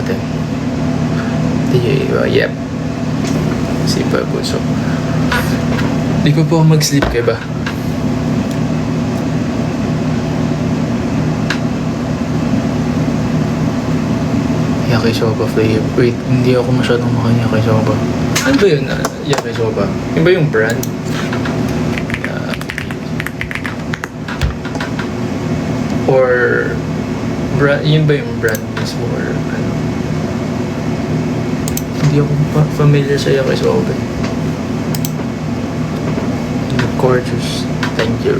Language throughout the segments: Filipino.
natin. Yep. Si Puso. Di ko po mag-sleep kayo ba? Yakisoba flavor. Wait, hindi ako masyadong makanya yakisoba. Ano ba yun? Yakisoba? Yun ba yung brand? Or yun ba yung brand mismo or ano? Hindi ako familiar sa yakisoba. Gorgeous. Thank you.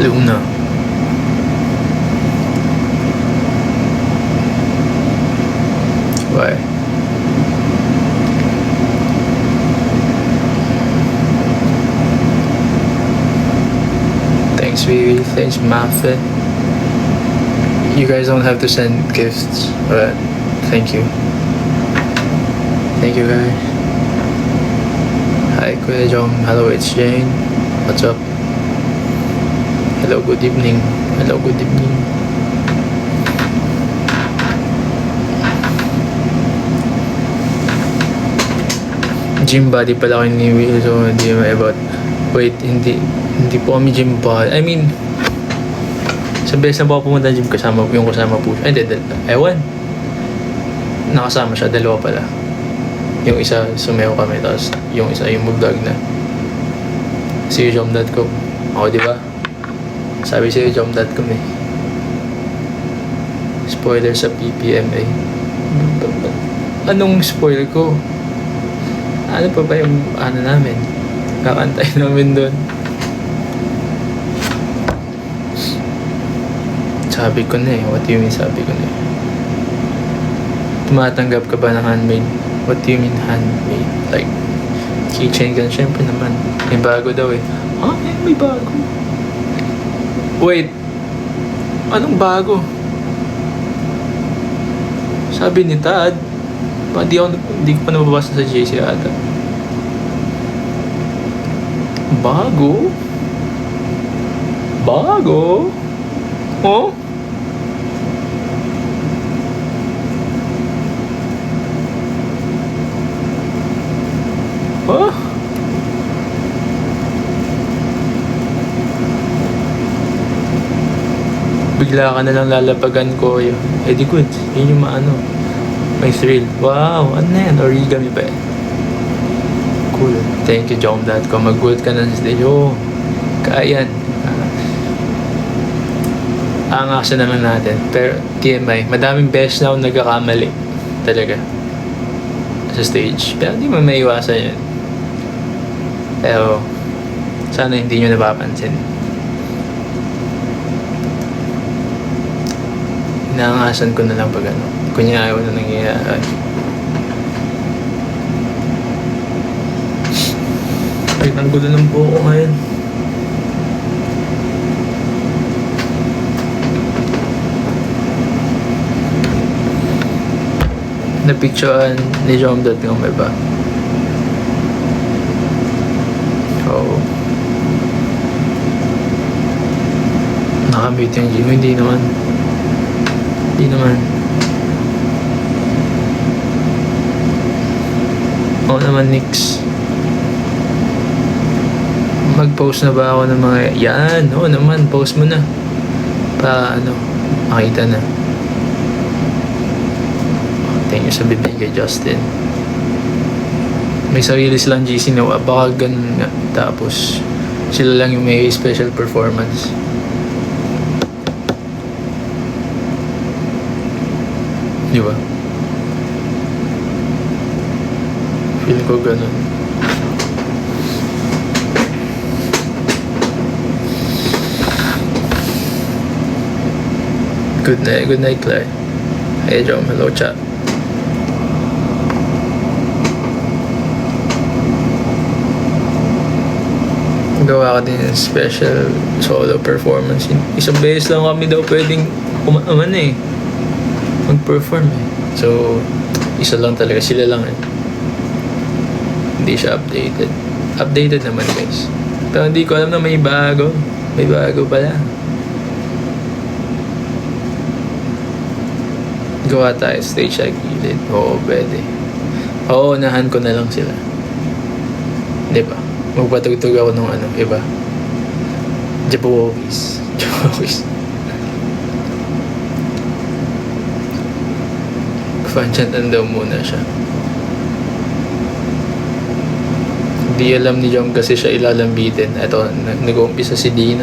Luna. Why? Thanks, Vivi. Thanks, Muffin. You guys don't have to send gifts, but thank you. Thank you, guys. Hi, Kuya Jom. Hello, it's Jane. What's up? Hello, good evening. Hello, good evening. Gym body pala kayo ni Will, so hindi may about. Wait, hindi po kami gym body. I mean, sa beses na po ako pumunta gym, kasama po siya. Hindi, ewan. Nakasama siya, dalawa pala. Yung isa, sumayaw kami, tapos yung isa, yung vlog na. Si Jom.com. Ako, di ba? Sabi sa'yo, Jom.com eh. Spoiler sa PPMA. Anong spoiler ko? Ano pa ba yung ano namin? Kakantay namin doon. Sabi ko na eh. What do you mean sabi ko na eh? Tumatanggap ka ba ng handmade? What do you mean handmade? Like, keychain ka? Siyempre naman. May bago daw eh. Ha? May bago? Wait. Anong bago? Sabi ni Tad. Di ko pa nababasa sa JC ata. Bago? Bago? Oh? Huh? Bigla ka na lang lalapagan ko yun. Eh di good. Yun yung maano. May thrill. Wow! Ano na yan? Origami ba eh? Cool. Thank you, Jom.com. Mag-good ka na sa stage. Oh, kaya yan. Angasan naman natin. Pero TMI, madaming beses na akong nagkakamali. Talaga. Sa stage. Pero hindi mo maiwasan yun. Pero sana hindi nyo napapansin. Inaangasan ko na lang pag ano. Kunya ayaw na nangyayari. Ay, ang gulo ng buko ngayon. Napicturean ni Jom.com ba? Oo. Nakamute yung gym. Hindi naman. Oo naman, Nix. Mag-post na ba ako ng mga... Yan! Oo naman, post mo na. Para ano, makita na. Thank you sa bibig kay Justin. May sarili silang GC na baka ganun nga. Tapos, sila lang yung may special performance. Di ba? Feel ko ganun. Good night, Clay. Hey, Jom. Hello, chat. Gawa ka din ng special solo performance. Isang beses lang kami daw pwedeng mag-perform eh. So, isa lang talaga. Sila lang eh. Hindi siya updated. Updated naman guys. Pero hindi ko alam na may bago. May bago pala. Gawa tayo stage sa gilid. Oo, pwede. Oo, unahan ko na lang sila. Di ba? Magpatugtog ako ng ano, iba. Jabawis. Jabawis. Fanchantan daw muna siya. Hindi alam ni Jom kasi siya ilalambitin. Ito, nag-uumpisa si Dina.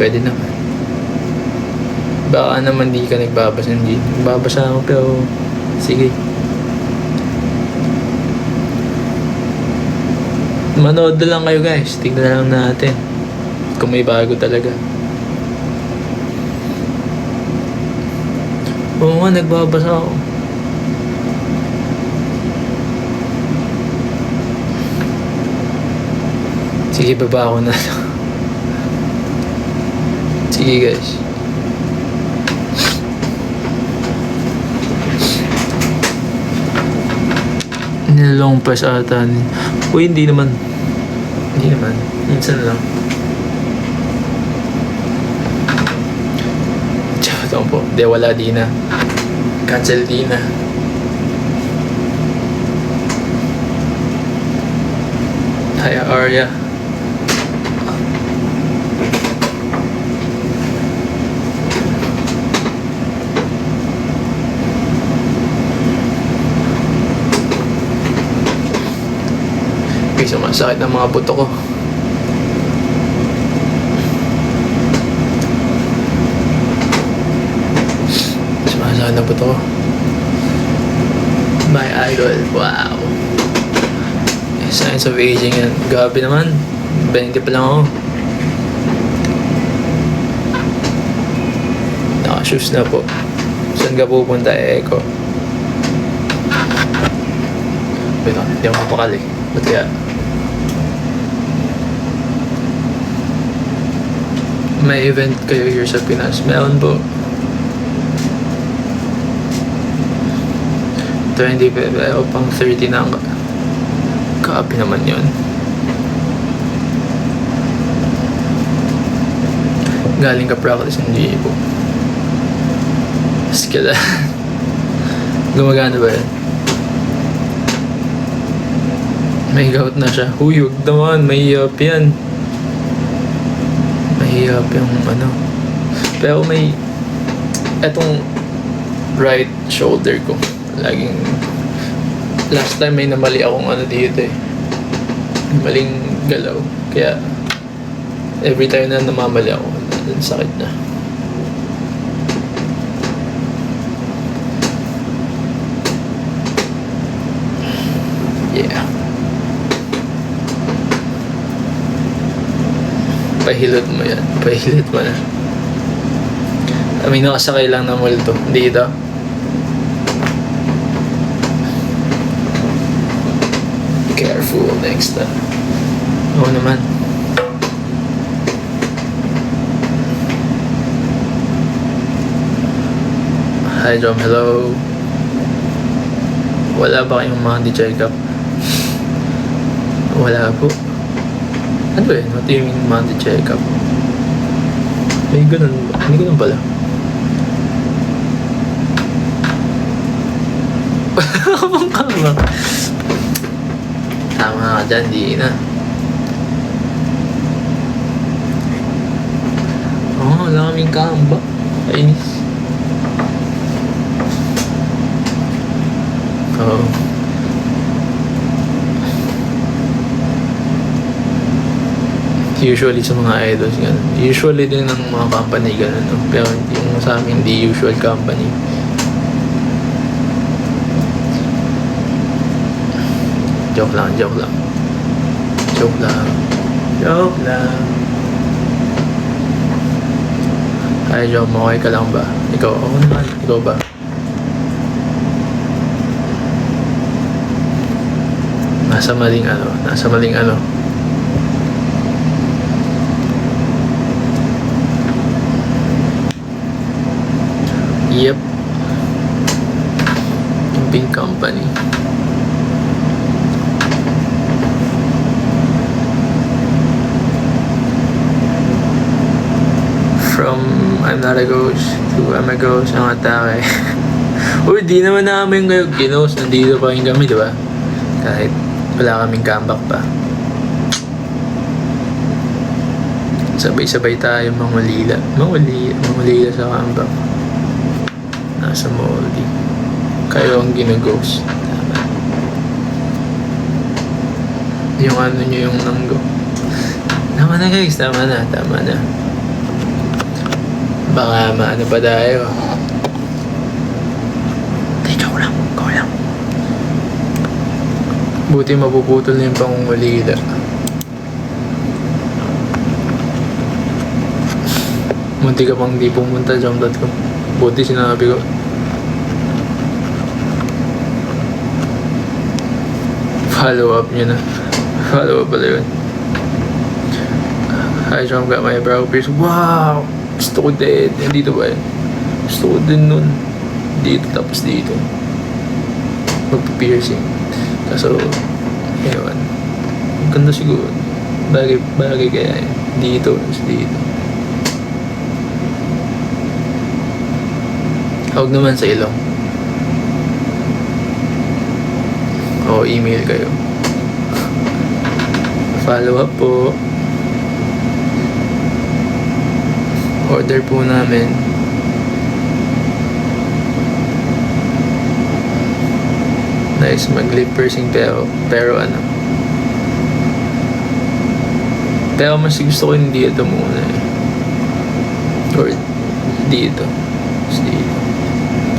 Pwede naman. Baka naman di ka nagbabasa ng G. Nagbabasa ako pero sige. Manood na lang kayo guys. Tingnan na lang natin kung may bago talaga. Oo nga, nagbabasa ako. Sige, baba ako na. Sige guys. Nilalong press ata. Uy, hindi naman. Hindi naman. Minsan lang. Tsaka po. Di, wala di na. Cancel di na. Hi, Arya. Sumasakit ng mga buto ko. Sumasakit ng buto ko. My idol. Wow. Signs of aging yan. Gabi naman. 20 pa lang ako. Naka-shoes na po. Saan ka pupunta? Eko. Wait lang. Hindi ako mapakali. Ba't kaya? May event kayo here sa Pinas? Meron po. 20 pero pang 30 na ang kaapi naman yun. Galing ka practice ng GE po. Skill. Gumagana ba yan? May gout na siya. Huy, huwag naman. May yan. Mahirap yung ano. Pero may etong right shoulder ko. Laging last time may namali akong ano dito eh. Maling galaw. Kaya every time na namamali ako, sakit na. Yeah. Pahilot mo yan. Pahilot mo na. May nakasakay lang na multo. Dito. Careful next time. Oo naman. Hi Jom, hello. Wala ba kayong mga di-check-up? Wala po. Ano eh? What do you mean monthly check-up? May ganun ba? Hindi ganun pala. Kamang-kamang. Tama ka dyan, di na. Oo, wala kaming kamba. Kainis. Oo. Usually sa mga idols ganun. Usually din ng mga company ganun, no? Pero yung sa amin hindi usual company. Joke lang, joke lang. Joke lang. Joke lang. Hi Jom, okay ka lang ba? Ikaw, ako naman. Ikaw ba? Nasa maling ano. Nasa maling ano. Yep. Yung big company. I'm not a ghost. Two, I'm a ghost. Ang atake. Uy, di naman namin kayo ginos. Nandito pa rin kami, di ba? Kahit wala kaming comeback pa. Sabay-sabay tayo mangulila. Mangulila sa comeback. Nasa moldy. Kayo ang ginaghost. Tama. Yung ano nyo yung nanggo. Tama na guys, tama na. Baka maano pa tayo. Ikaw lang. Buti mapuputol na yung pangungulila. Munti ka pang di pumunta jump.com. Buti sinabi ko. Follow up nyo na. Follow up pala yun. Hi, Jom, got my brow pierced. Wow! Gusto ko din. Dito ba yun? Gusto ko din nun. Dito, tapos dito. Magpa-piercing. Kaso, ewan. Ganda siguro. Bagay kaya yun. Dito, tapos dito. Huwag naman sa ilong. O email kayo. Follow up po. Order po namin. Nice mag-lip piercing pero ano. Pero mas gusto ko yung dito muna eh. Or dito. Dito.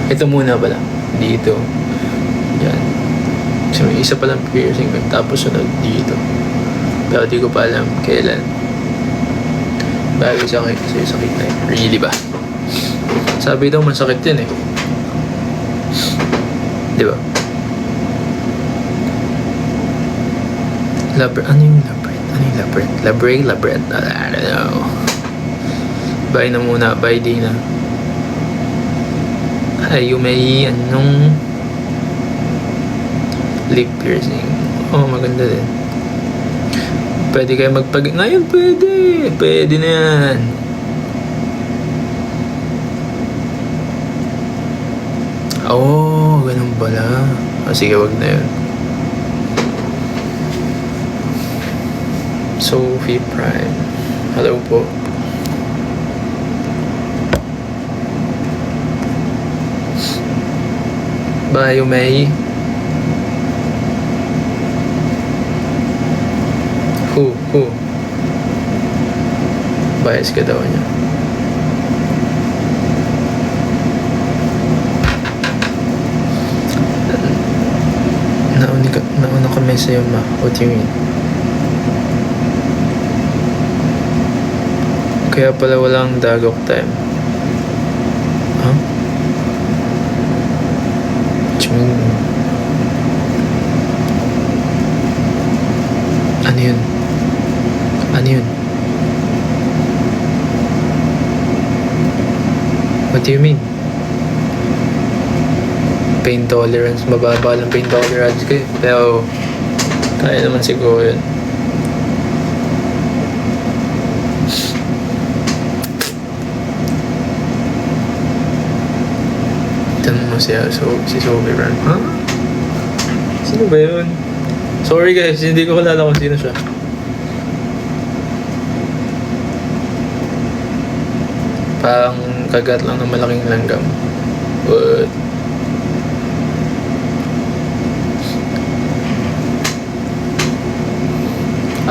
Ito muna pala. Dito. Yan. So may isa palang piercing tapos sunod dito. Pero di ko pa alam kailan. Bagay sa akin kasi sakit na yun. Really ba? Sabi daw masakit yun eh. Di ba? Ano yung labret? Labret? I don't know. Bye na muna. Bye day na. Ay, yung may anong lip piercing. Oh, maganda din. Pwede kayo ngayon pwede. Pwede na yan. Oh, ganun pala. Sige, wag na yun. Sophie Prime. Hello po. Bye, May. Who? Bias ka daw niya. Nauna kami sa'yo, ma. What do you mean? Kaya pala walang dagok time. Huh? What do you mean? Ano yun? What do you mean? Pain tolerance. Mababa lang pain tolerance ko eh. Pero kaya naman siguro yun. Tanong mo si Sophie Brand. Huh? Sino ba yun? Sorry guys, hindi ko kilala kung sino siya. Parang kagat lang ng malaking langgam. But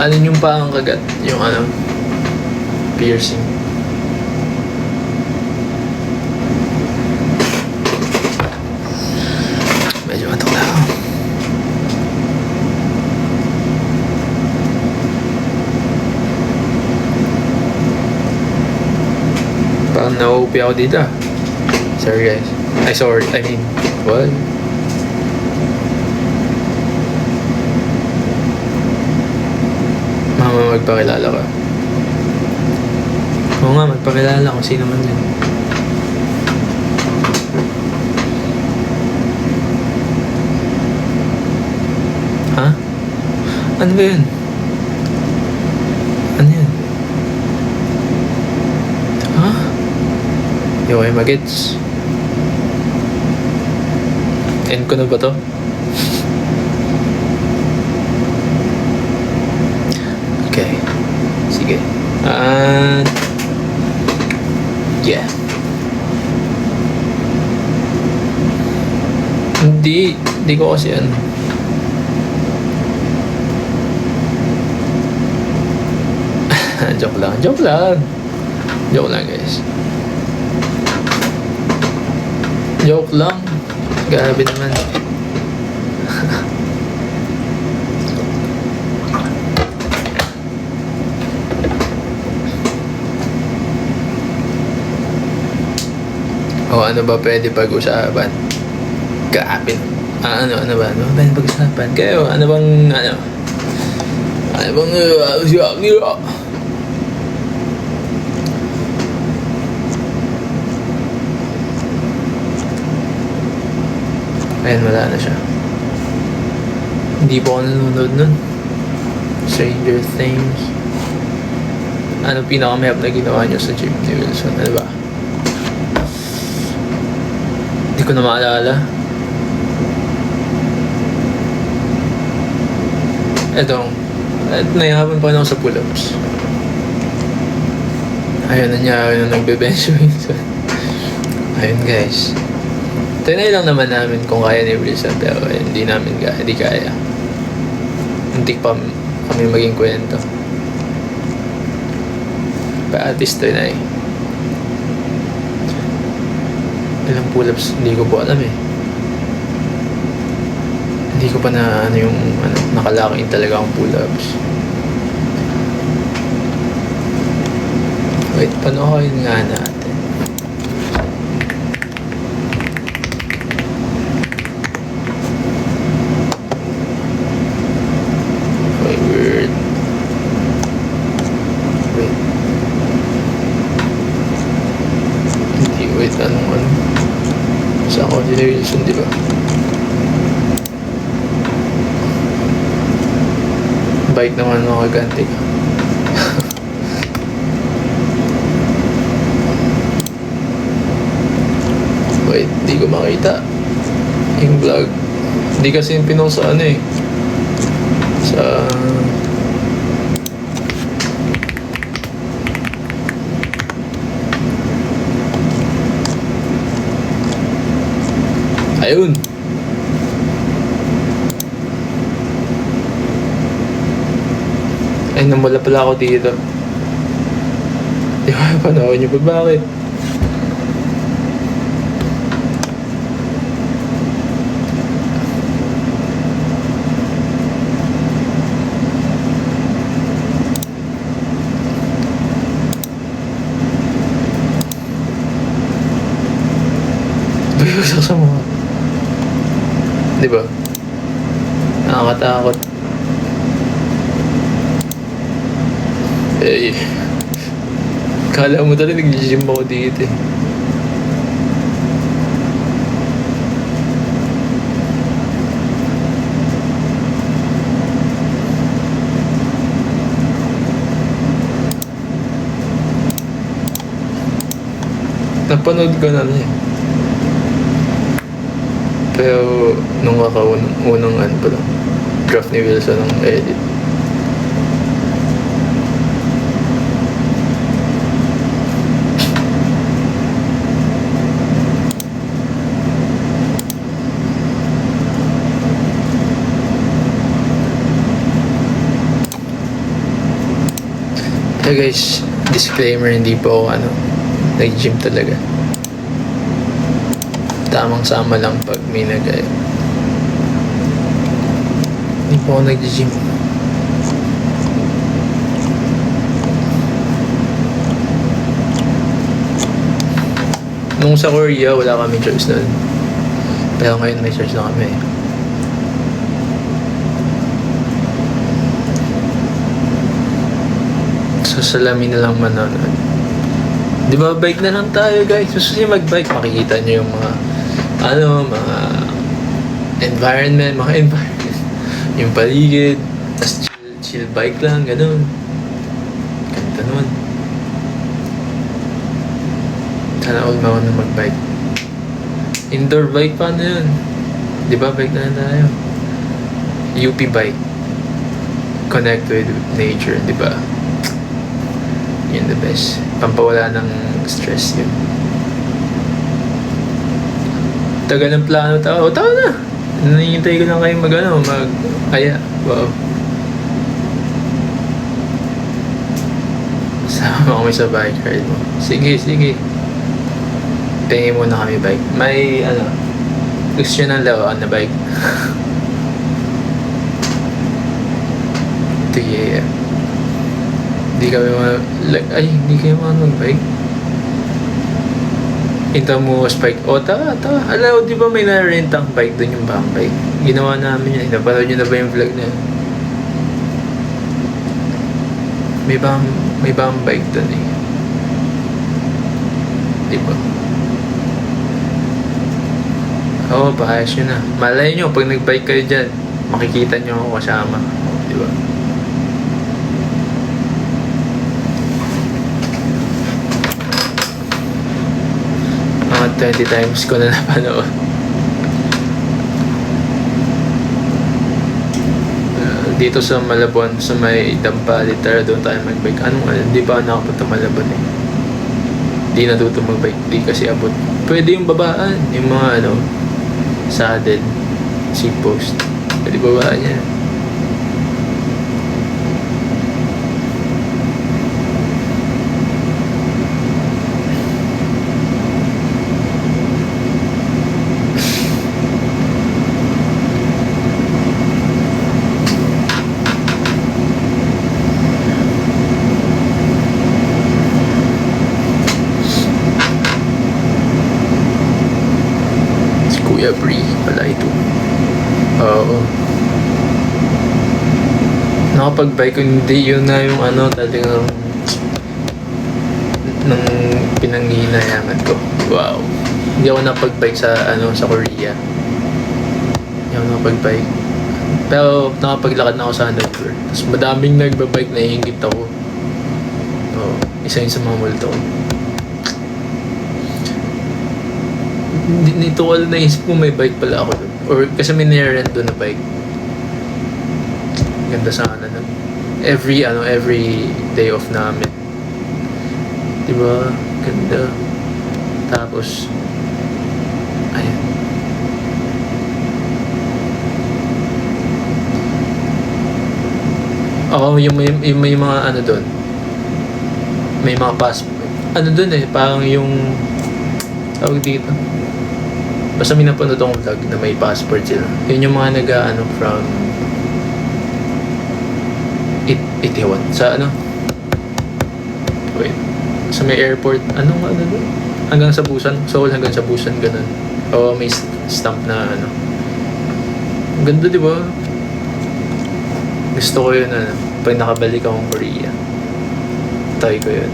ano yung parang kagat? Yung ano? Piercing. Medyo matok na ako. Parang na-OP ako dito. Sorry guys. What? Mama, magpakilala ka. Oo nga, magpakilala kung sino man yan. Ha? Ano ba yun? Ano yun? Ha? Hindi ko kayo magets. End ko na ba to? Okay. Sige. Yeah. Hindi ko kasi ano. Joke lang guys. Joke lang. Grabe naman. O ano ba pwede pag-usapan? Grabe. Ano ba pwede pag-usapan? Kayo, ano bang Ayan, wala na siya. Hindi po ako nanonood nun. Stranger Things. Ano pinakamayap na ginawa niyo sa gym ni Wilson? Ano ba? Hindi ko na maalala. Nayahapan pa ako sa pull-ups. Ayun, nangyari na nagbe-bench Wilson. Ayun guys. Tinay lang naman namin kung kaya ni Wilson, pero hindi kaya. Hindi pa kami maging kwento. Pero at least tinay. Ilang pull-ups, hindi ko po alam eh. Hindi ko pa na nakalaking talaga ang pull-ups. Wait, panoorin nga natin. Sa ako din Wilson, di ba? Bike naman makaganti ka. Wait, di ko makita yung vlog. Hindi kasi yung pinost sa sa ayun. Ay, namula pala ako dito. Di ba, panahon niyo ba? Bakit? Bayusak sa mga. Di ba? Nakakatakot. Eh, kala mo talaga nag-gym ako dito eh. Napanood ko na eh. Pero nung unang pa lang, draft ni Wilson ang edit. So guys, disclaimer, hindi po ako nag-gym talaga. Tamang sama lang pag may nagaya. Hindi po ako nag-gym. Nung sa Korea, wala kami choice nun. Pero ngayon may choice na kami. So salamin na lang manonood. Di ba bike na lang tayo guys? Gusto niyo mag-bike, makikita niyo yung mga mga environment, yung paligid, tas chill bike lang, ganun. Ganda nun. Sana all marunong mag-bike. Indoor bike, paano yun? Di ba, bike na tayo? UP bike. Connect with nature, di ba? Yun the best. Pampawala ng stress yun. Tagal ng plano tao. Tao na! Nanihintay ko lang kayo mag-aya. Wow. Sama kami sa bike ride mo. Sige. Tingin muna kami bike. May, gusto nyo ng laruan na bike. Sige. Hindi kayo mag-bike. Intramuros bike. Tara. Alam, di ba may na-rent ang bike doon, yung bang bike? Ginawa namin yun. Napanood nyo na ba yung vlog na yun? May bang bike doon eh. Di ba? Paayos yun na. Malay nyo, pag nag-bike kayo dyan, makikita nyo ako kasama. Di ba? Mga 20 times ko na napanood. Dito sa Malabon, sa may Dampali, tara doon tayo mag-bike. Hindi pa ako nakapunta Malabon eh. Di natuto mag-bike, di kasi abot. Pwede yung babaan, yung mga saddle, seat post. Pwede babaan yan. Kuya Bree pala ito. Oo. Nakapag-bike ko, hindi yun na yung talagang nang pinanghihinayangan ko. Wow. Hindi ako napag-bike sa sa Korea. Hindi ako nakapag-bike. Pero nakapaglakad na ako sa Hanover. Tapos madaming nagbabike, naiingit ako. Isa yun sa mga multo. Nito ko naisip ko may bike pala ako doon. Or kasi may nire-rent doon na bike. Ganda sana na. Every day off namin. Diba? Ganda. Tapos ayan. Yung may mga doon. May mga passport. Doon eh, parang yung tawag dito. Basta may napanood akong vlog na may passport sila. Yun yung mga from Itaewon. Sa wait. Sa may airport. Doon? Hanggang sa Busan. Seoul hanggang sa Busan, ganun. May stamp na Ang ganda, di ba? Gusto ko yun, pag nakabalik akong Korea. Try ko yun.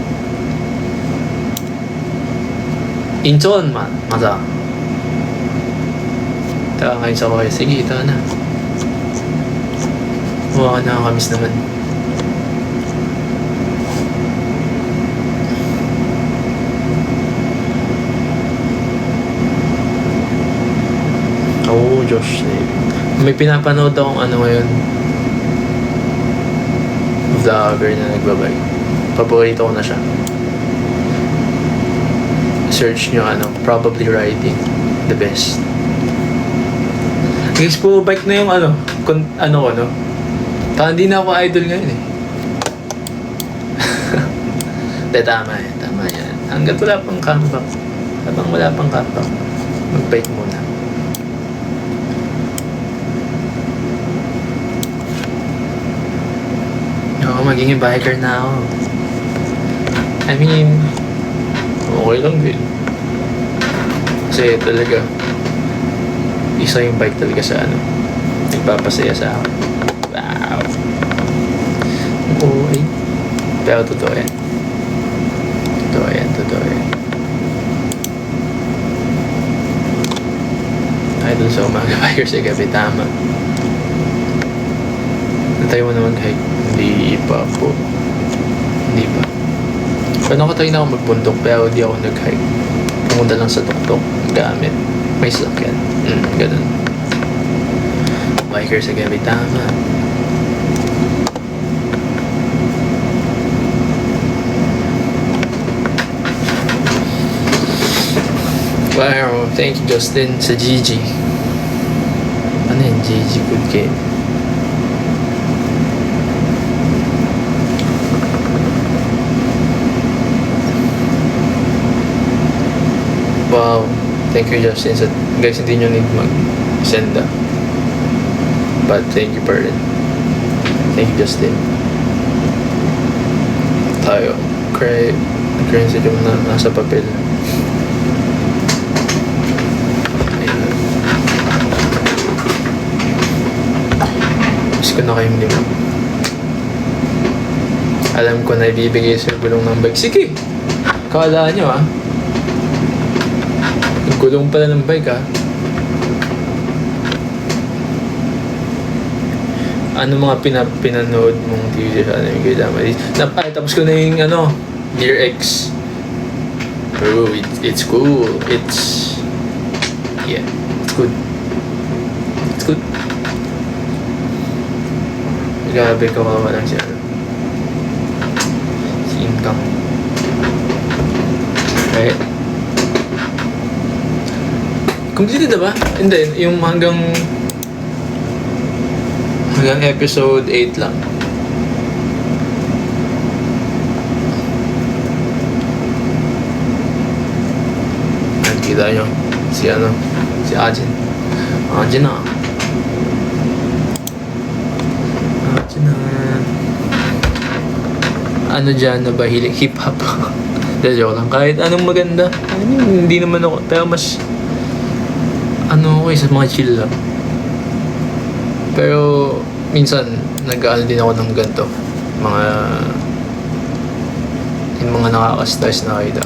Incheon man. Masa. Taka ngayon sa Korea. Sige, ito na. Huwag ka nakakamiss naman. Josh. May pinapanood akong ngayon. Vlogger na nagbabike. Paborito ko na siya. Search nyo probably riding the best. Guys po, bike na yung hindi na ako idol ngayon eh. Tama yan. Hanggat wala pang comeback. Habang wala pang comeback, mag-bike muna. Magiging biker na ako. Okay lang din. Kasi talaga, isa yung bike talaga sa nagpapasaya sa akin. Wow! Okay. Pero totoo yan. Ay, dun sa umaga biker sa gabi, tama. Natay mo na mag-hike. Hindi pa po. Hindi pa. Paano ko tayo na ako magbundok pero hindi ako nag-hike. pumunta lang sa tuktok gamit may sakyan. Ganun. Biker sa gabi, tama. Wow, thank you Justin sa Gigi. Ano yun, Gigi? Good game. Wow, thank you Justin sa... Guys, hindi nyo need mag-send but thank you pa rin. Thank you Justin. Tayo. Currency yung nasa papel. Miss ko na kayong lima. Alam ko na ibibigay sa gulong ng bike. Sige! Kala nyo gulong pala ng bike Ano mga pinanood mong TV sa anime kailangan? Tapos ko na yung Dear X. Oh, it's cool. It's good. It's good. Grabe, kawawa lang siya. Si Inkang. Right? Completed na ba? Hindi, yung hanggang episode 8 lang. Nakikita nyo si Ajin na dyan na ba hiling hip-hop? Joke lang, kahit anong maganda hindi naman ako, pero mas okay sa mga chill lang. Pero minsan nag-aano din ako ng ganito, yung mga nakaka-stress na kita.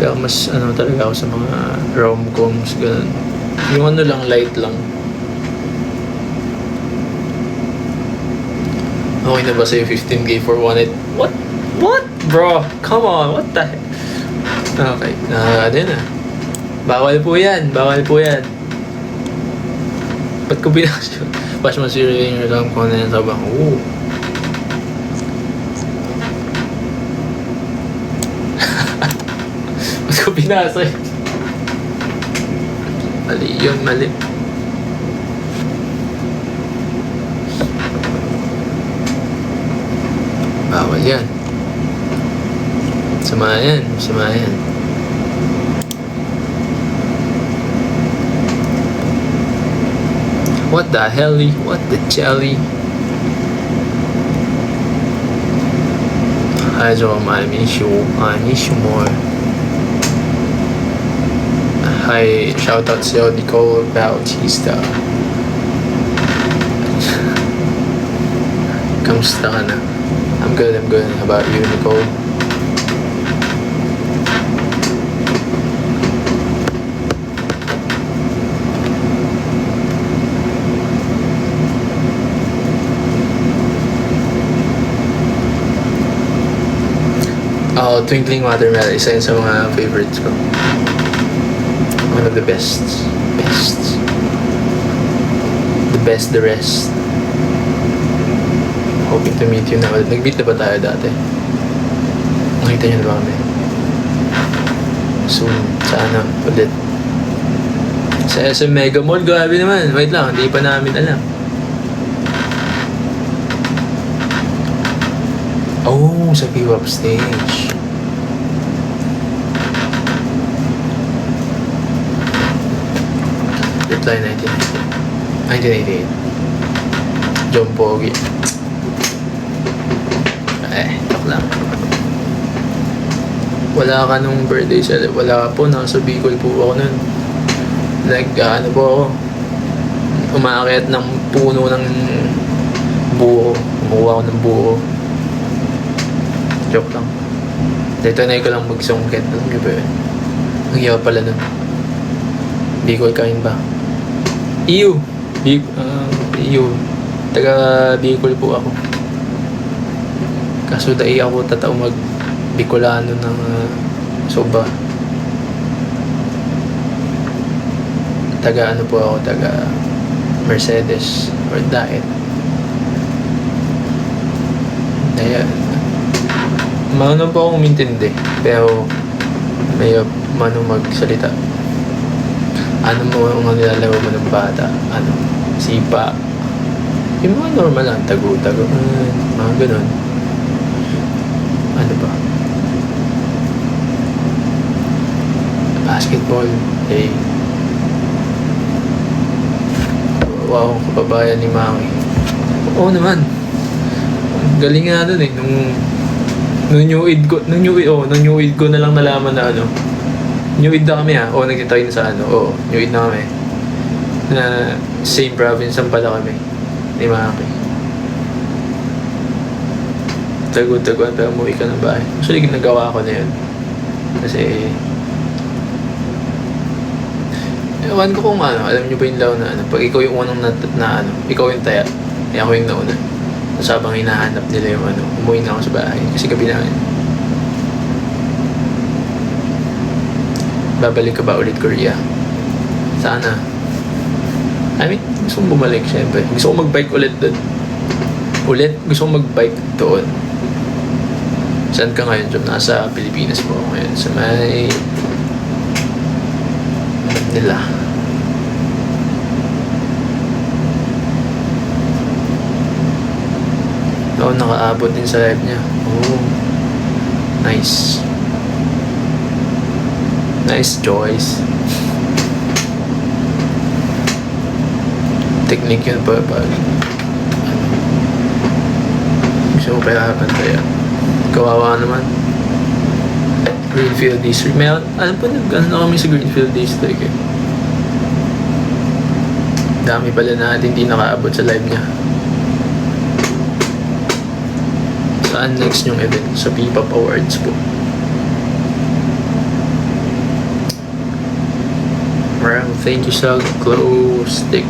Pero mas talaga ako sa mga rom-coms, ganun. Yung lang, light lang. Okay na ba sa'yo 15K for one night? What? Bro, come on, what the heck? Okay, bawal po yan. Ba't ko binasyo? Bash masiro yung alam ko na yan sa bang, Ba't ko binasa yun? Mali. Bawal yan. Sama yan. What the helly? What the jelly? Hi Joe, I miss you more. Hi, shout out to Nicole Bautista. Kamusta ka na? I'm good. How about you, Nicole? Twinkling Watermelon, isa yun sa mga favorites ko. One of the best. The best, the rest. Hoping to meet you na. Nag-meet na ba tayo dati? Nakita niyo na ba kami? Soon, sana ulit. Sa SM Mega Mall, grabe naman. Wait lang, hindi pa namin alam. Sa P-Wap stage. Reply 1988. John Pogi. Joke lang. Wala ka nung birthday celebrate. Wala po, nasa Bicol po ako nun. Po ako. Umaakit ng puno ng buo. Kumuha ako ng buo. Joke lang. Dito na ko lang magsungkit. Alam niyo ba yun? Ang yawa pala nun. Bicol kain ba? Iyo. Taga Bicol po ako. Kaso dahil ako tatao mag Bicolano ng Sobra. Taga ano po ako, taga Mercedes or Diet. Ayan. Marunong po akong umintindi, pero may magsalita. Ano mo ang nilalaro mo ng bata? Ano? Sipa. Yung mga normal lang, tago-tago. Mga ganun. Ano ba? Basketball. Eh. Wow, kababayan ni Mami. Oo naman. Galing nga dun eh. Nung new id ko na lang nalaman na ano. New id na kami nagkita kayo sa ano. New id na kami. Na same province ang pala kami. Ni Maki. Tago-taguan pero umuwi ka ng bahay. Actually, ginagawa ko na yun. Kasi ewan ko kung alam nyo ba yung law na pag ikaw yung unang na ikaw yung taya, ako yung nauna. Tapos habang hinahanap nila yung umuwi na ako sa bahay. Kasi gabi na yun. Babalik ka ba ulit Korea? Sana. I mean, gusto kong bumalik syempre. Gusto kong mag-bike ulit doon. Gusto kong mag-bike doon. Saan ka ngayon, Job? Nasa Pilipinas po ako ngayon. Sa may Manila. Nakaabot din sa live niya. Nice. Nice choice. Technique yun pa. Gusto mo kaya pantayan. Kawawa naman. Greenfield District. Alam po na kami sa Greenfield District eh. Dami pala natin hindi nakaabot sa live niya. Saan next yung event? Sa P-Pop Awards po. Thank you sa glow stick.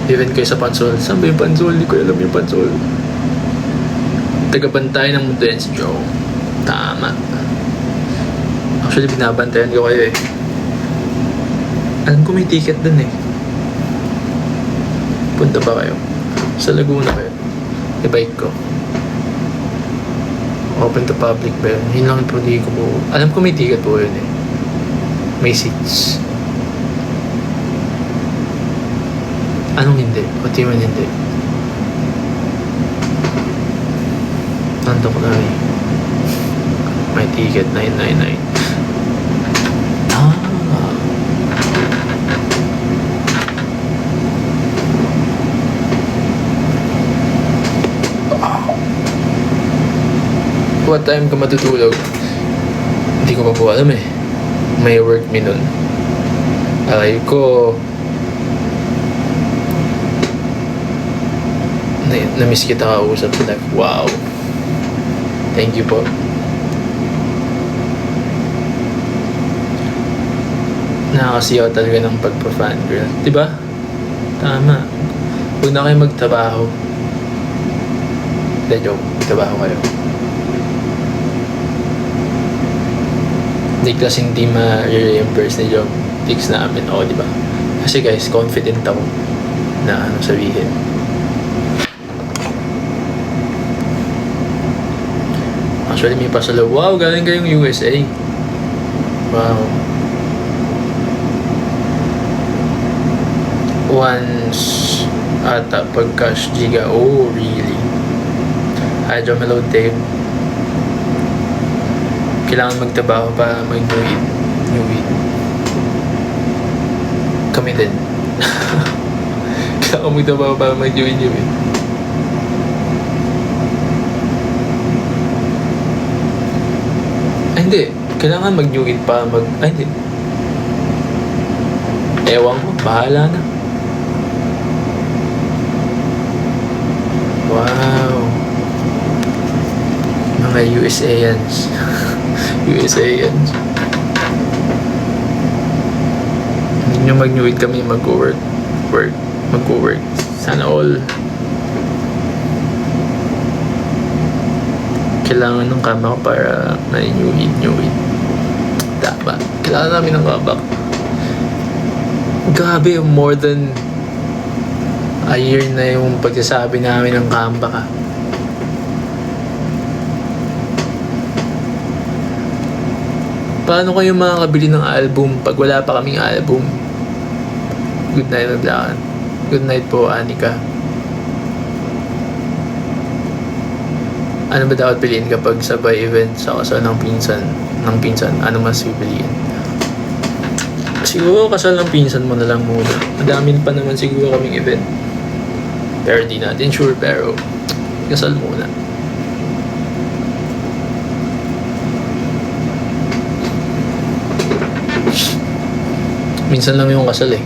Event kayo sa Pansol. Saan ba yung Pansol? Hindi ko alam yung Pansol. Tagabantay ng Mundo si Joe. Tama. Actually, binabantayan ko kayo eh. Alam ko may ticket dun eh. Punta ba kayo? Sa Laguna kayo. I-bike ko. Open to public ba yun? Yun lang po di ko po. Alam ko may ticket po yun eh. May seats. Anong hindi? Pati man hindi. Nando ko na eh. May ticket 999. What time ka matutulog? Hindi ko pa po alam eh. May work me nun. Alay ko. Na-miss kita kausap sa live. Wow. Thank you po. Nakakasiyaw talaga ng pagpa-fan girl. Diba? Tama. Huwag na kayo magtrabaho. Hindi, joke. Magtrabaho kayo. Hindi kasing hindi ma-reimburse ni job tics namin. Diba? Kasi guys, confident ako na sabihin. Actually, may pasalo. Wow, galing kayong USA. Wow. Once ata pag cash giga. Oh, really? Hydromelode tape. Kailangan magtrabaho para mag-new weed. Kami din. Kailangan magtrabaho para mag-new weed. Hindi. Kailangan mag-new weed para hindi. Ewan ko. Bahala na. Wow. Mga USAians. USAians. Hindi nyo mag-new weed kami mag-work. Mag-work. Sana all. kailangan ng kama ko para ma-new it. Dapat. Kailangan namin ng kabak. Grabe, more than a year na yung pagsasabi namin ng comeback ka. Paano kayo makakabili ng album pag wala pa kaming album? Good night, Maglakan. Good night po, Anika. Ano ba dapat piliin kapag sabay event sa kasal ng pinsan? Ano mas pipiliin? Siguro kasal ng pinsan mo na lang muna. Madami pa naman siguro kaming event. Pero di natin sure, pero kasal muna. Minsan lang yung kasal eh.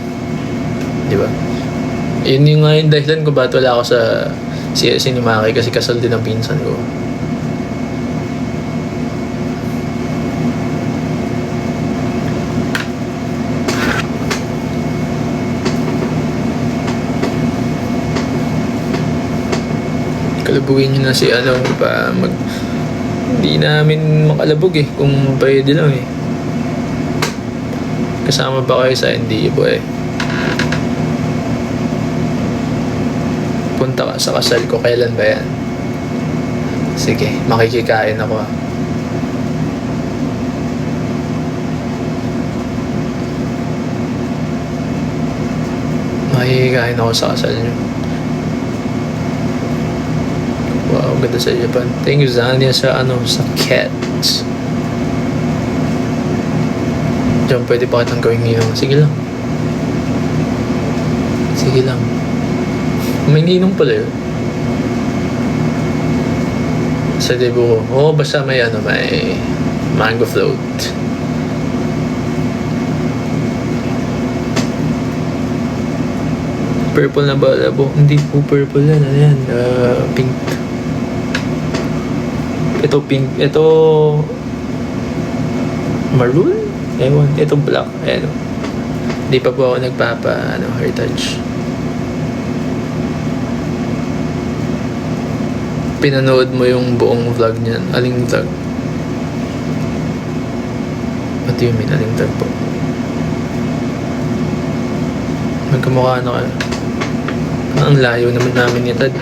Di ba? Yun yung nga yung dahilan ko ba't wala ako sa CSC ni Maki kasi kasal din ang pinsan ko. Kalabugin nyo na si pa hindi namin makalabog eh kung pwede lang eh. Kasama ba kayo sa NDO eh? Punta ka sa kasal ko, kailan ba yan? Sige, makikikain ako ah. Makikikain ako sa kasal nyo. Wow, ganda sa Japan. Thank you Zania sa sa cats. Diyan pwede pa kitang gawing ninong. Sige lang. Sige lang. May ninong pala yun. Sa debut ko. Oo, basta may may mango float. Purple na ba? Hindi po purple yan. Ano yan? Pink. Ito pink. Ito maroon? Ewan, ito black. Ayan. Hindi pa po ako nagpapa hair touch. Pinanood mo yung buong vlog niyan. Aling vlog? What do you mean, aling vlog po? Magkamukha na kayo. Ang layo naman namin ni Tad.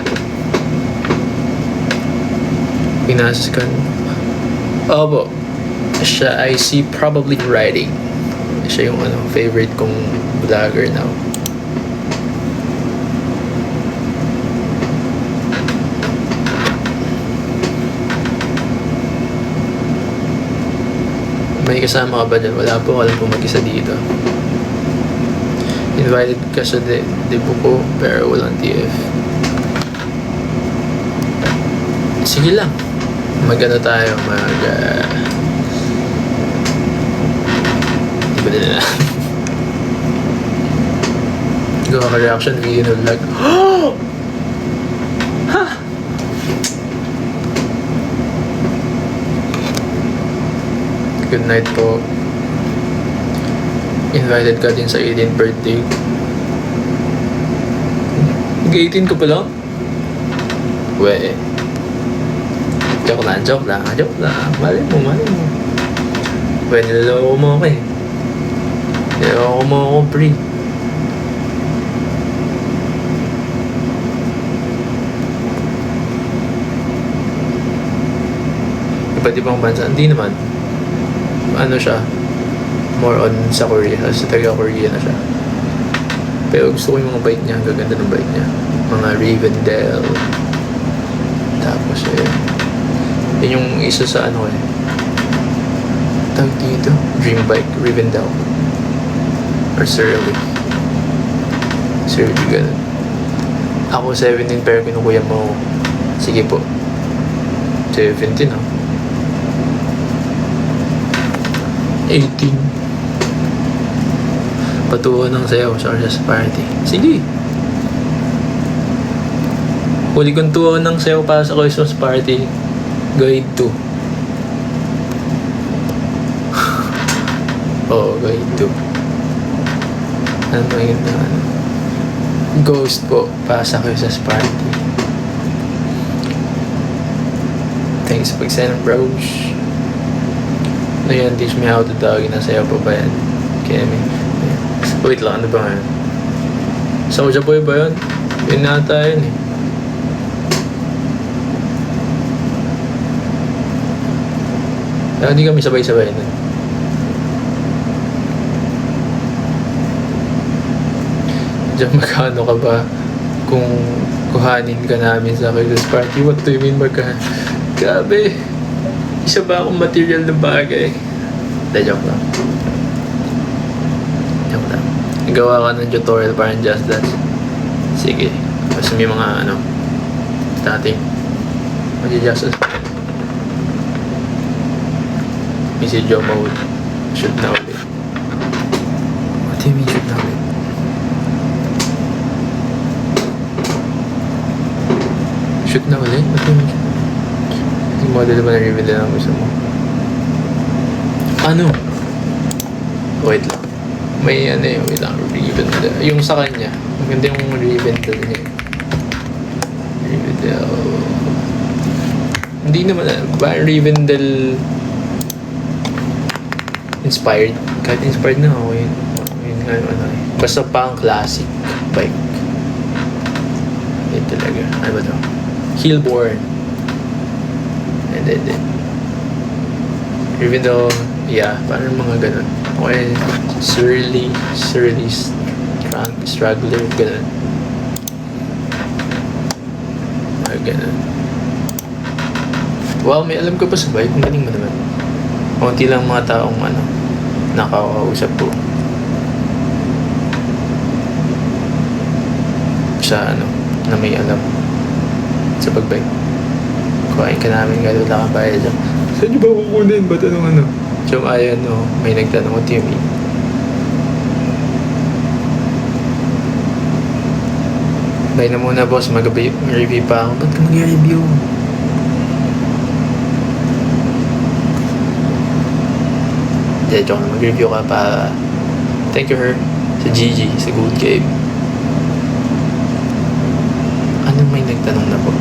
Pinaskan. Opo. Siya I see probably writing. Siya yung favorite kong vlogger now. May kasama ka ba dyan? Wala po, alam po mag-isa dito. Invited ka sa debut ko pero walang TF. Sige lang. Tayo Iba na gawa ka reaction video na vlog. Ha! Good night po. Invited ka din sa 18th birthday. Nag-18 ko pa lang? We. Joke lang. Mali mo. We, niloloko mo ako eh. Niloloko mo ako, pre. Iba't ibang bansa. Hindi naman. Ano siya? More on sa Korea. Sa taga-Korea na siya. Pero gusto ko yung mga bite niya. Ang gaganda ng bite niya. Mga Rivendell. Tapos yun yung isa sa tawag dito. Dream Bike. Rivendell. Or Surly. Ganun. Ako 17 pero kinukuya mo. Sige po. 17 ha. 18. Patuwa ng sayaw sa Christmas party. Sige. Huli kong tuwa ng sayaw para sa Christmas party. Grade 2. Oo, grade 2. Ano ba yun na Ghost po para sa Christmas party. Thanks sa pag-send, bros. Ayan, teach me how to tawag. Nasayaw pa ba yan? Kemi. Wait lang, ano ba nga? Soulja Boy ba yun? Yun nata yun eh. Hindi kami sabay-sabay nun. Diyan magkano ka ba kung kuhanin ka namin sa Christmas party? What do you mean magkano? Grabe! Isa ba akong material na bagay? Joke lang. Joke lang. Gawa ka ng tutorial parang just dance. Sige. Basta may mga dating mag-adjust. Message yung mode. Shoot na ulit. What do you mean shoot na ulit? Shoot na ulit? What do you mean shoot? Yung model ba na-reveal na ang gusto mo? Ano? Wait lang. May wait lang. Rivendell. Yung sa kanya. Maganda yung Rivendell niya. Rivendell. Hindi naman, ba Rivendell inspired? Kahit inspired na ako yun. Yun nga basta pang classic bike. Yun talaga. Ano ba ito? Hillborn. And then Rivendell, yeah, parang mga ganun. Okay, surly struggler, ganun. Mga ganun. Wow, may alam ka pa sa bike. Ang galing mo naman. Kunti lang mga taong nakakausap ko. Sa na may alam sa pagbike. Kuhain ka namin, gano'n wala kang bayad dyan. Saan nyo ba kukunin? Ba't So, ayan, may nagtanong ko, Timmy. Bye na muna, boss. Mag-review pa ako. Ba't ka mag-review? Joke na, mag-review ka pa. Thank you, her. Sa Gigi, sa Good Game. Anong may nagtanong na po?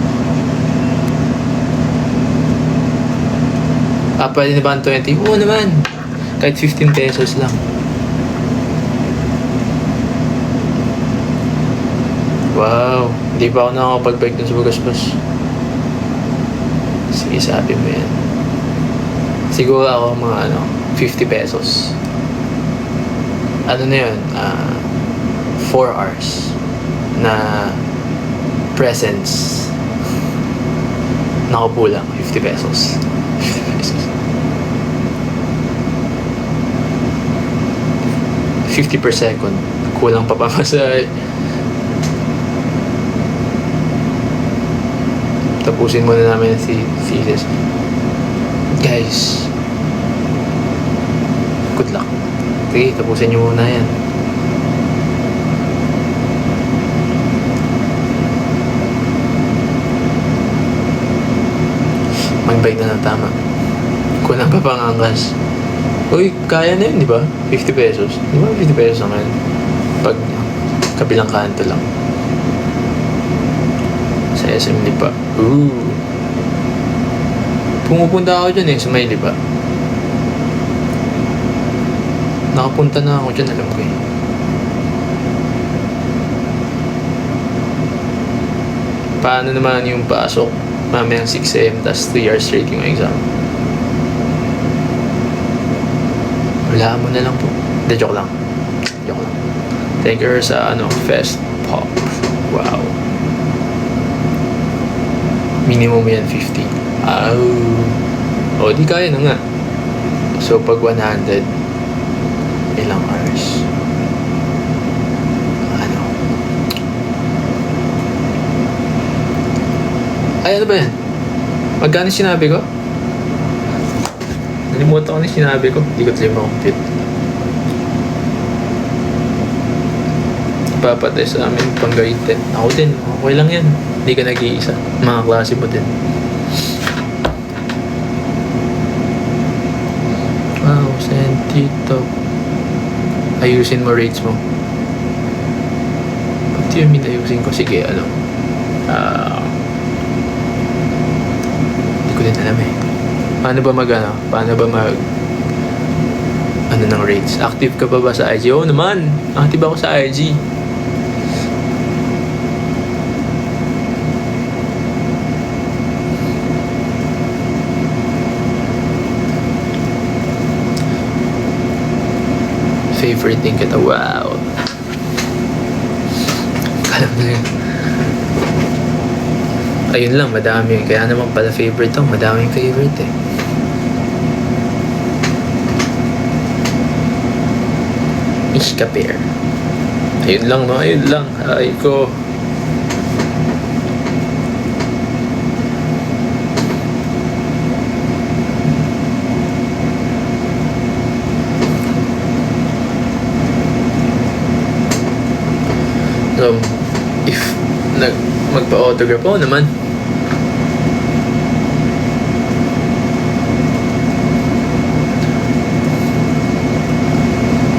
Pwede na ba ang 20? Oo naman. Kahit 15 pesos lang. Wow. Hindi pa ako nakakapag-bike dun sa Bagaspas. Sige, sabi mo yan. Siguro ako mga 50 pesos. Ano na yun? 4 hours na presence. Nakaupo lang. 50 pesos. 50 pesos. 50 per second. Kulang pa pamasahe. Tapusin muna namin si thesis. Guys, good luck. Okay, tapusin nyo muna yan. Mag-bike na ng tama. Kulang pa pangangkas. Uy, kaya na yun, di ba? 50 pesos. Di ba 50 pesos naman? Pag kabilang kanto lang. Sa SM Lipa. Ooh. Pumupunta ako dyan sa may Lipa. Nakapunta na ako dyan, alam ko eh. Paano naman yung pasok? Mamayang 6 AM, tas 3 hours straight yung exam. Wala mo na lang po. Hindi, joke lang. Joke lang. Thank you sa Fest Pop. Wow. Minimum yan 50. Oh, di kaya na nga. So, pag 100, ilang hours? Ay, ano ba yan? Magkano sinabi ko? Nalimutan ko na sinabi ko. Hindi ko tayo makumpit. Papatay sa amin panggaitin. Ako din. Okay lang yan. Hindi ka nag-iisa. Mga klase mo din. Wow, sentito. Ayusin mo rates mo. Ba't yun ayusin ko? Sige, hindi ko din alam eh. Paano ba ano ng rates? Active ka pa ba sa IG? Oo naman, active ako sa IG. Favorite din kita, wow. Alam mo yun. Ayun lang, madami. Kaya naman pala favorite to, madaming favorite eh. Ishka pair. Ayun lang, no? Ayun lang. Ay ko. So, if magpa-autograph ako naman.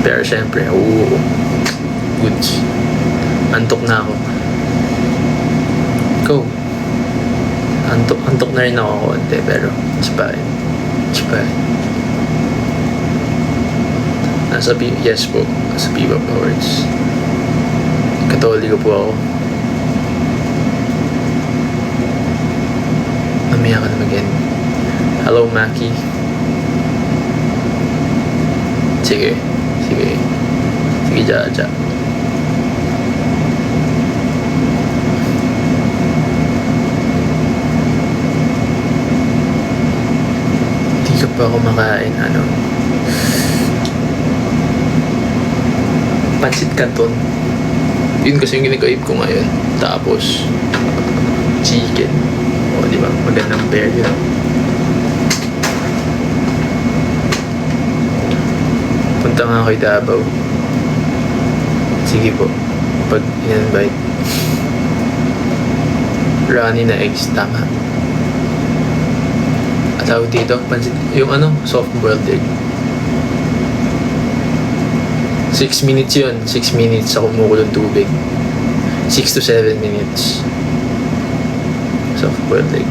Pero syempre, goods. Antok na ako. Go. Antok na rin ako konti, pero it's fine. It's fine. Yes po, nasa Viva Awards. Katoliko po ako. Mamaya ka na mag-end. Hello, Maki. Sige, Jaja. Hindi ka pa kumakain, Pansit Canton. Yun kasi yung ginagaib ko ngayon. Tapos, chicken. O, di ba? Magandang pair yun. Punta nga kay Davao. Sige po. Pag in-invite. Runny na eggs, tama. At tawag dito, pansit, yung soft boiled egg. 6 minutes yun. 6 minutes sa kumukulong tubig. 6 to 7 minutes. Soft boiled egg.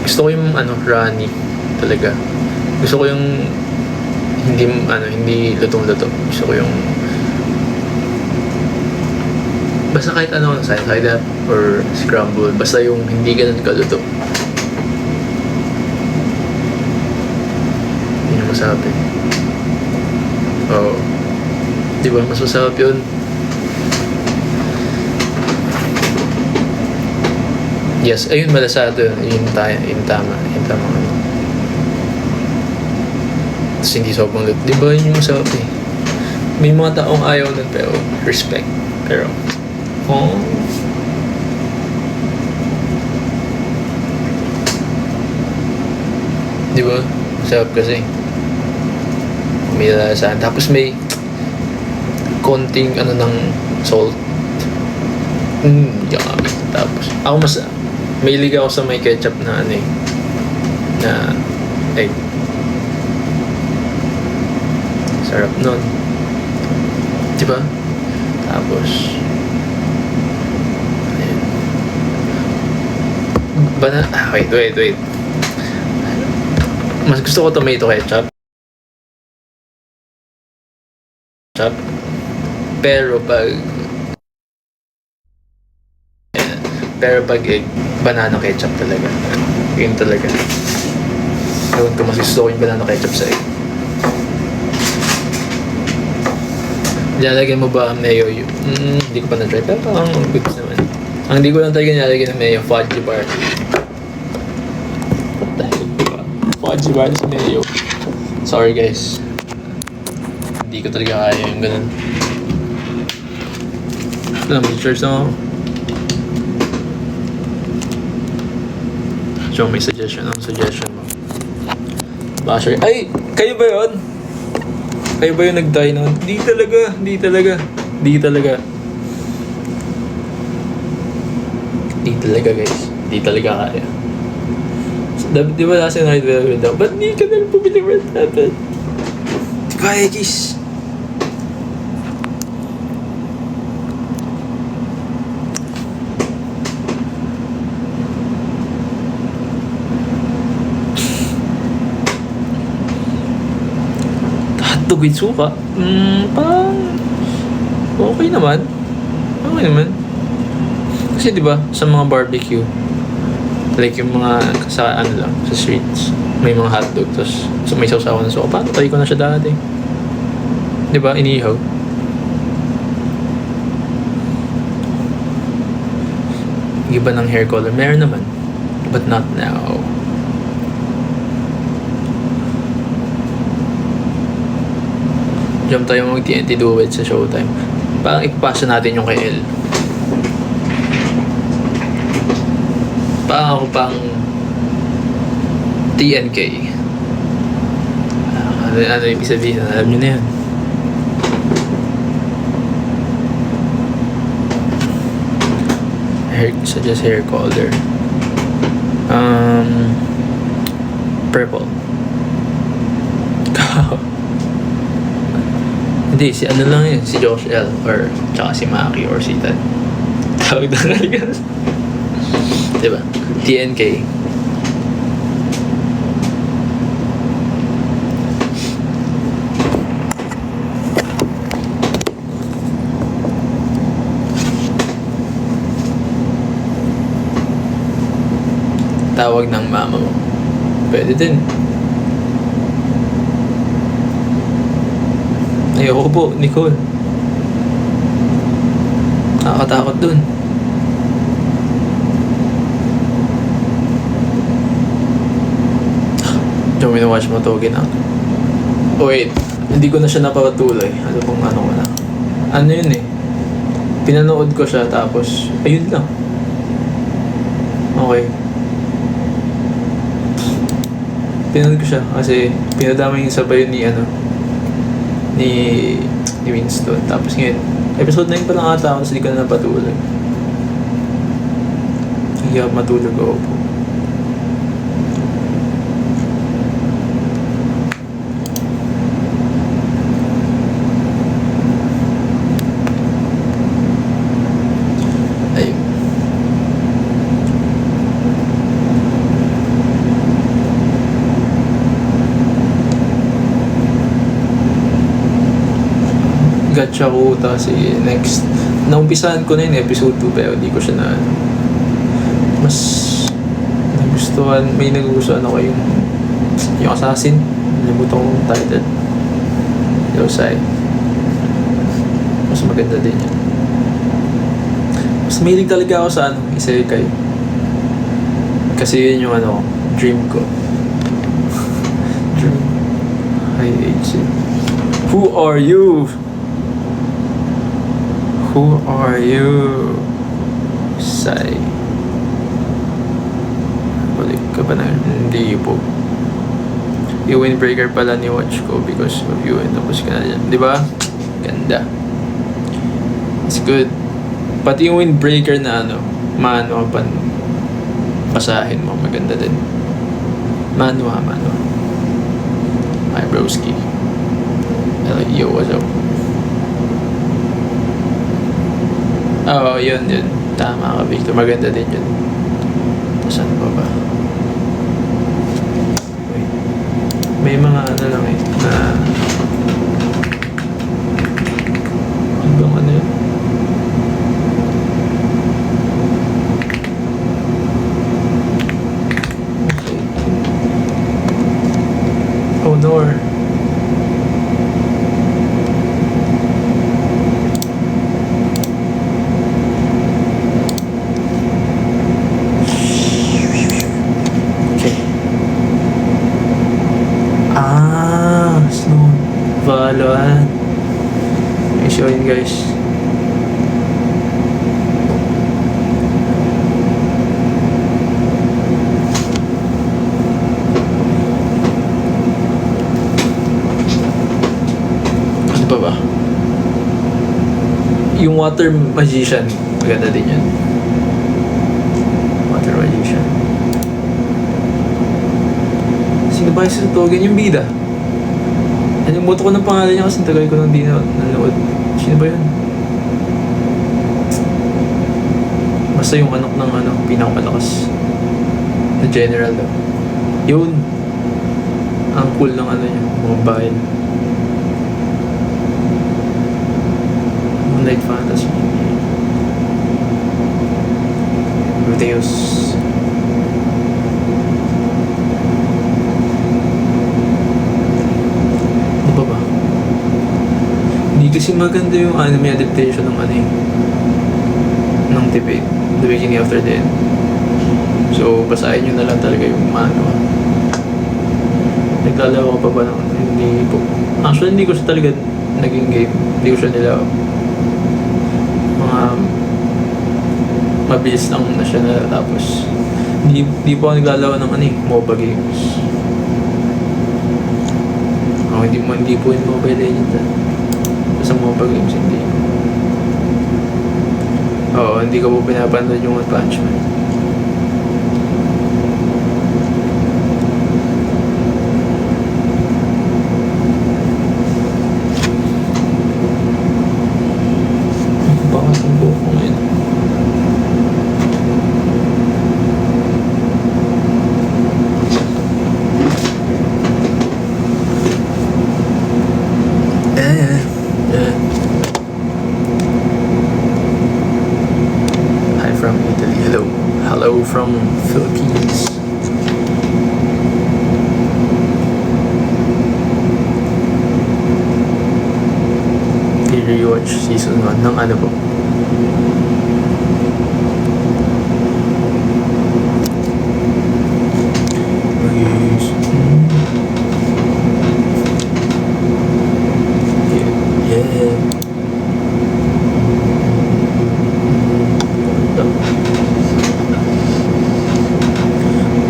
Gusto ko yung runny talaga. Gusto ko yung hindi lutong-luto. Gusto ko yung basta kahit side up or scramble, basta yung hindi ganun kaluto. Yun yung masarap eh. Oo. Di ba? Mas masarap yun. Yes, ayun, malasado yun. Yung tama. Tapos hindi sobrang lut. Di ba yun yung masarap eh? May mga taong ayaw nun, pero respect. Pero, di ba? Masarap kasi. May lalasahan. Tapos may konting ng salt. Yummy. Tapos, ako may liga ako sa may ketchup na na egg. Sarap nun. Diba? Tapos, ayun. Wait. Mas gusto ko tomato ketchup. Pero pag egg, banana ketchup talaga. Yun talaga. Ewan ko, mas gusto ko yung banana ketchup sa egg. Nilalagyan mo ba ang mayo? Hindi ko pa na-try. Pero parang good naman. Ang hindi ko lang talaga nilalagyan ng mayo, fudgy bar. Fudgy bar sa mayo. Sorry guys. Hindi ko talaga kaya yung ganun. May church na ako. So, may suggestion mo. Basher. Ay! Kayo ba yun? Kayo ba yung nag-die noon? Di talaga guys. Di talaga kaya. Di ba nasa night well daw? Ba't di ka na pumili Red Apple? Di kaya guys. with suka, parang okay naman. Okay naman. Kasi diba, sa mga barbecue, like yung mga sa ano lang, sa streets, may mga hotdog, tapos so may sausawan na suka. Parang try ko na siya dati. Diba, inihaw. Iba ng hair color, meron naman. But not now. Jump tayo mag TNT duet sa Showtime. Parang ipapasa natin yung kay L. Parang ako pang TNK. Ano ibig sabihin? Alam nyo na yan. Suggest hair color. Purple. Hindi, si ano lang yun, si Josh L. Or tsaka si Maki or si Tad. Tawag na nga. Diba? TNK. Tawag ng mama mo. Pwede din. Ayoko po, Nicole. Nakakatakot dun. Diyan watch mo to, ginang. Oh wait, hindi ko na siya napatuloy. Ano pong ano ko na. Ano yun eh. Pinanood ko siya tapos, ayun lang. Okay. Pinanood ko siya kasi pinadama yung sabay ni ano ni Winston. Tapos ngayon, episode 9 pa lang ata ako kasi di ko na napatuloy. Hindi ako matulog ako po. Ayun. Gacha ko tapos next naumpisahan ko na yun episode 2 pero di ko siya na mas nagustuhan, may nagustuhan ako yung assassin, nalimutan ko yung title, Yosai. Mas maganda din yan. Mas mahilig talaga ako sa isekai kasi yun yung dream ko. Dream. I hate you. Who are you? Who are you? Say. Balik ka ba na? Hindi po. Yung windbreaker pala ni watch ko because of you and tapos ka na dyan. Diba? Ganda. It's good. Pati yung windbreaker na mano pasahin mo. Maganda din. Mano. Hi broski. Yo, what's up? Oo, yun. Tama ka, Victor. Maganda din yun. Saan ba? Wait. May mga lang na ibang yun? Okay. Honor. Valorant. May show yun guys. Ano pa ba? Yung Water Magician. Maganda din yan. Water Magician. Sino ba yung sinutugin yung bida? Nalimutan ko ng pangalan niya kasi tagal ko nang di nanood. Sino ba yun? Basta yung anak ng pinakamalakas na general daw. Yun. Ang cool ng niya, mobile. Kasi maganda yung anime adaptation ng ano eh, ng debate, The Beginning After the End. So, basahin nyo na lang talaga yung manga. Naglalaro ka pa ba ng hindi po? Actually, hindi ko siya talaga naging game. Hindi ko siya nilaro. Mga mabilis lang na siya natatapos. Hindi po ako naglalaro ng ano eh, MOBA games. Hindi po yung Mobile Legends. Sa MOBA games, hindi. Oo, hindi ko po pinapanood yung One Punch Man. Bakit ang buhok ko ngayon? Hi from Italy. Hello. Hello from Philippines. I-rewatch season 1 ng ano po?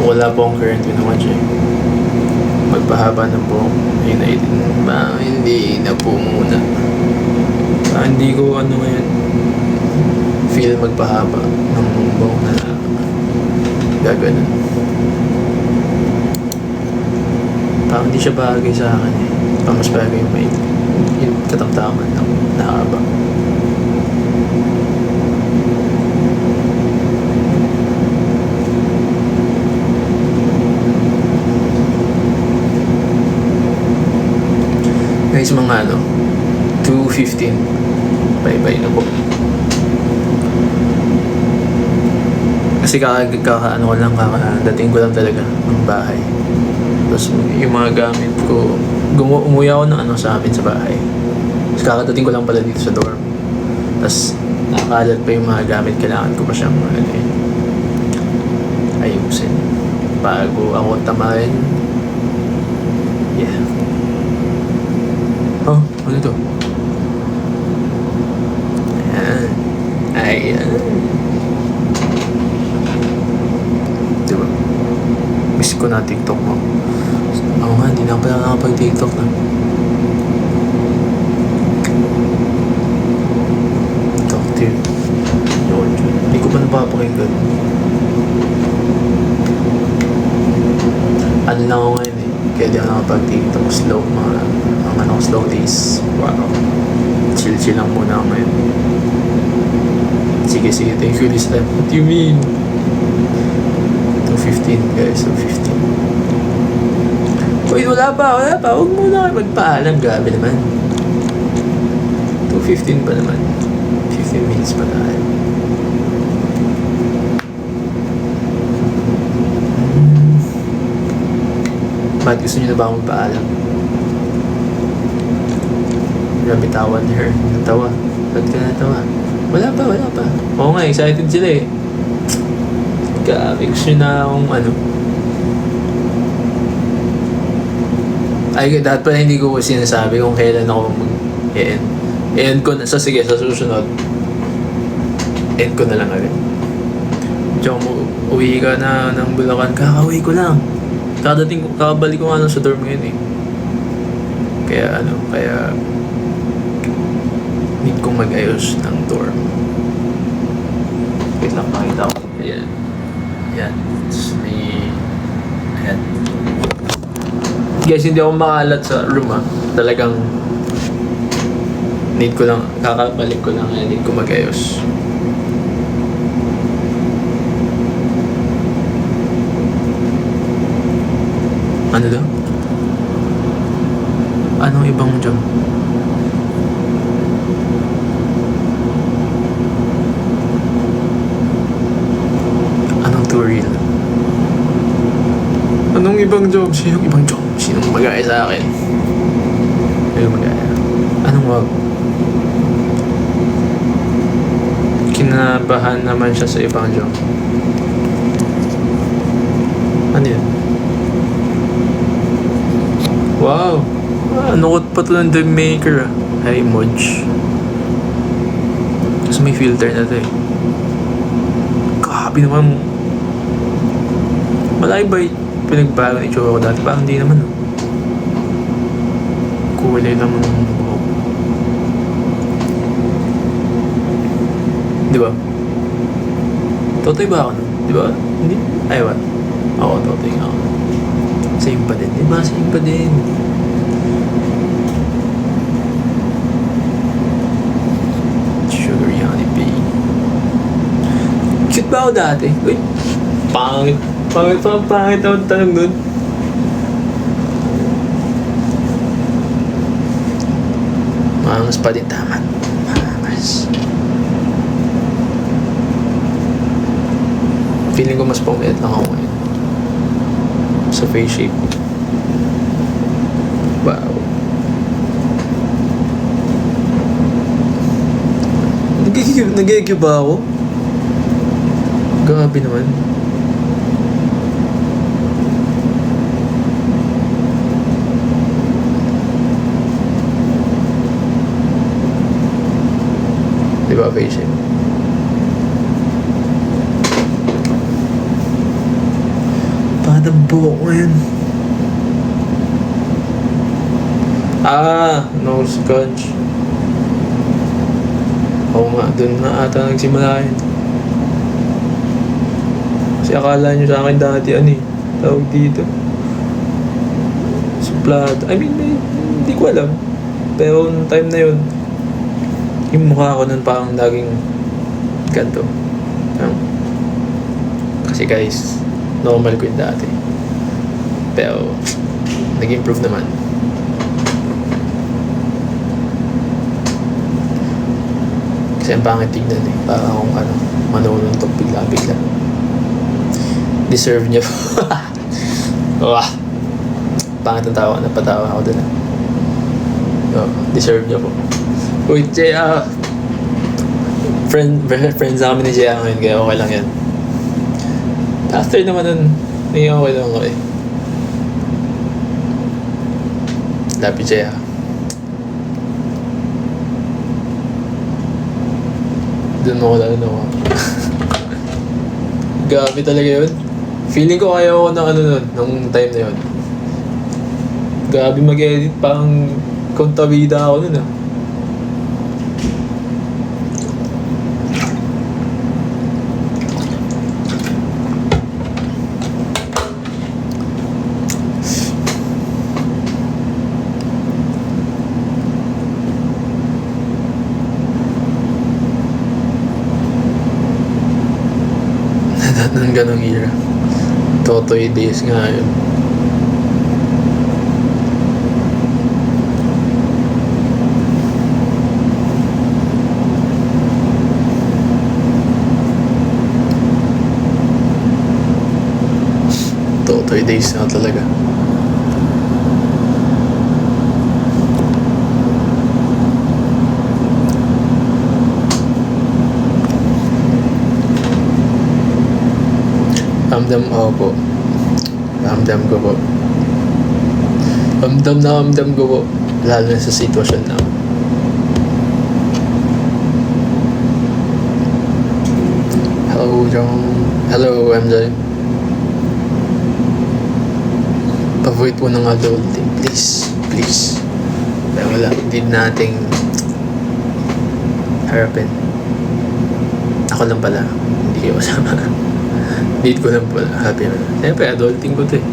Wala po akong current winawatch eh. Magpahaba ng buhok. Hindi na po muna. Hindi ko ano ngayon feel magpahaba ng buhok na gaganon. Parang hindi siya bagay sa akin eh. Parang mas bagay yung katamtaman ng nahaba. Guys, mga 2:15. Bye-bye na po. Kasi kakadating ko lang talaga ng bahay. Tapos yung mga gamit ko, umuwi ako ng sa amin sa bahay. Tapos kakadating ko lang pala dito sa dorm. Tapos nakakalat pa yung mga gamit, kailangan ko pa siyang ayusin bago ako tamarin. Yeah. Oh, ano to? Ayan. Diba? Miss ko na TikTok mo. Oo nga, hindi na pala nakapag-TikTok na. Talk to you. Yun. Hindi ko pa napapakinggan. Ano lang ako ngayon eh. Kaya di ako nakapag-TikTok. Slow, slow days. Wow. Chill lang muna ako ngayon. Sige, thank you this time. What do you mean? 2:15 guys, 2:15. Wait, wala pa. Huwag muna kayo magpaalam. Grabe naman. 2:15 pa naman. 15 minutes pa tayo. Bakit gusto nyo na ba akong magpaalam? Grabe tawa ni her. Natawa. Ba't ka natawa? Wala pa. Oo nga, excited sila eh. Grabe, gusto na akong Ay, dapat pala hindi ko sinasabi kung kailan ako mag-end. End ko na. Sige, sa susunod. End ko na lang agad. Diyan uwi ka na ng Bulacan. Kakauwi ko lang. Kakabalik ko nga sa dorm ngayon eh. Kaya need kong mag-ayos ng dorm. Wait lang, makita ko. Ayan. Ayan. Guys, hindi ako makalat sa room Talagang need ko lang, kakabalik ko lang. Need ko mag-ayos. Ano daw? Anong ibang job? Tutorial. Anong ibang job? Sinong ibang job? Sinong mag-aya sa akin? Anong mag-aya? Anong wag? Binabahan naman siya sa ibang joke. Ano yun? Wow! Nukot pa to ng The Maker. Ay, Moj. Tapos may filter na to eh. Grabe naman. Malaki ba pinagbago ng itsura ko dati? Parang hindi naman. Kulay naman ng buhok. Di ba? Totoy ba ako nun? Di ba? Hindi? Ay, what? Oo, totoy nga ako. Same pa din. Di ba? Same pa din. Sugar Honey Bee. Cute ba ako dati? Uy, pangit. Pangit ako tanong nun. Maangas pa din, tama. Maangas. Feeling ko mas pumilit lang ako ngayon. Sa face shape. Wow. Nag-egyo ba ako? Grabe naman. Diba face shape? Parang buhok ngayon. Nose scotch. Oo nga, dun na ata nagsimula yun. Kasi akala nyo sa akin dati, tawag dito. Suplado. I mean, hindi ko alam. Pero nung time na yun, yung mukha ko nun parang laging ganito. Kasi guys, normal ko yung dati. Pero, nag-improve naman. Kasi ang pangit tignan eh. Parang akong manununtok bigla-bigla. Deserve niya po. Wah! Pangit ang tawa. Napatawa ako dun. Deserve niya po. Uy, Jaya! Friends kami ni Jaya ngayon, kaya okay lang yan. After naman nun, okay lang ako eh. Love you, Jaya. Doon mo ko lalo na Gabi talaga yun. Feeling ko kaya ako ng nun, nung time na yun. Gabi mag-edit, parang kontabida ako nun . Ng ganong era. Totoy days nga yun. Totoy days na talaga. Ramdam po. Ramdam ko po. Ramdam ko po. Lalo na sa sitwasyon na. Hello, John. Hello, MJ. Avoid po ng adulting. Please. Please. Pero wala. Hindi nating harapin. Ako lang pala. Hindi kayo kasama. Need ko lang pala. Happy na. Siyempre, adulting ko to eh.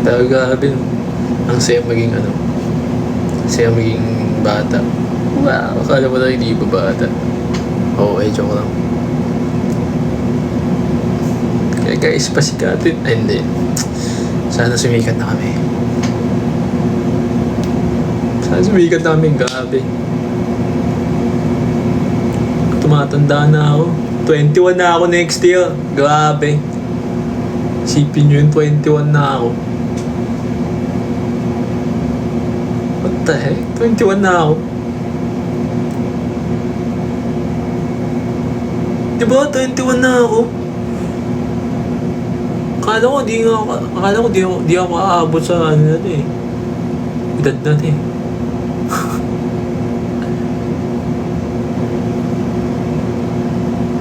Pero grabe, ang saya maging saya maging bata. Wow, akala mo na hindi ba bata? Oo, joke lang. Kaya guys, pasikatin. Ay, hindi. Sana sumikat na kami. Sana sumikat na kami. Grabe. Tumatanda na ako. 21 na ako next year. Grabe. Isipin nyo yun, 21 na ako. What the heck? 21 na ako. Di ba? 21 na ako. Akala ko di ako aabot sa ano na eh. Edad na eh.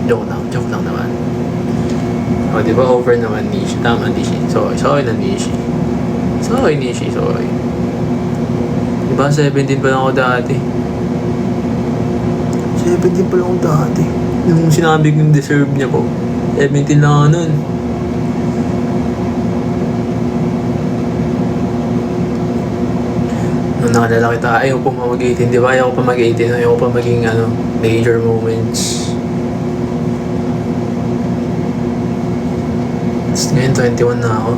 Joke lang naman. O, di ba over naman Nishi? Tama, Nishi. Sorry na Nishi. Sorry, Nishi. Di ba 17 pa lang ako dati? 17 pa lang ako dati. Yung sinabi kong deserve niya po. 17 lang ako nun. Nung nakalala kita, ayaw po mag-18. Di ba? Ayaw pa mag-18. Ayaw pa maging major moments. Ngayon, 21 na ako.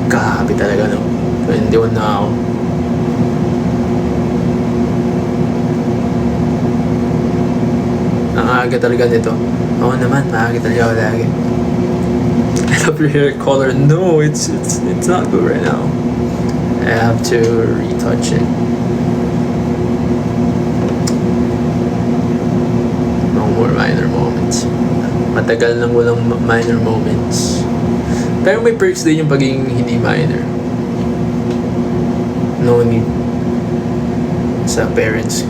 Grabe talaga, no? 21 na ako. Ang aga talaga nito. Oo naman, maaga talaga ako lagi. I love your hair color. No, it's not good right now. I have to retouch it. No more minor moments. Matagal nang walang minor moments. Pero may perks din yung pagiging hindi minor. No need sa parents,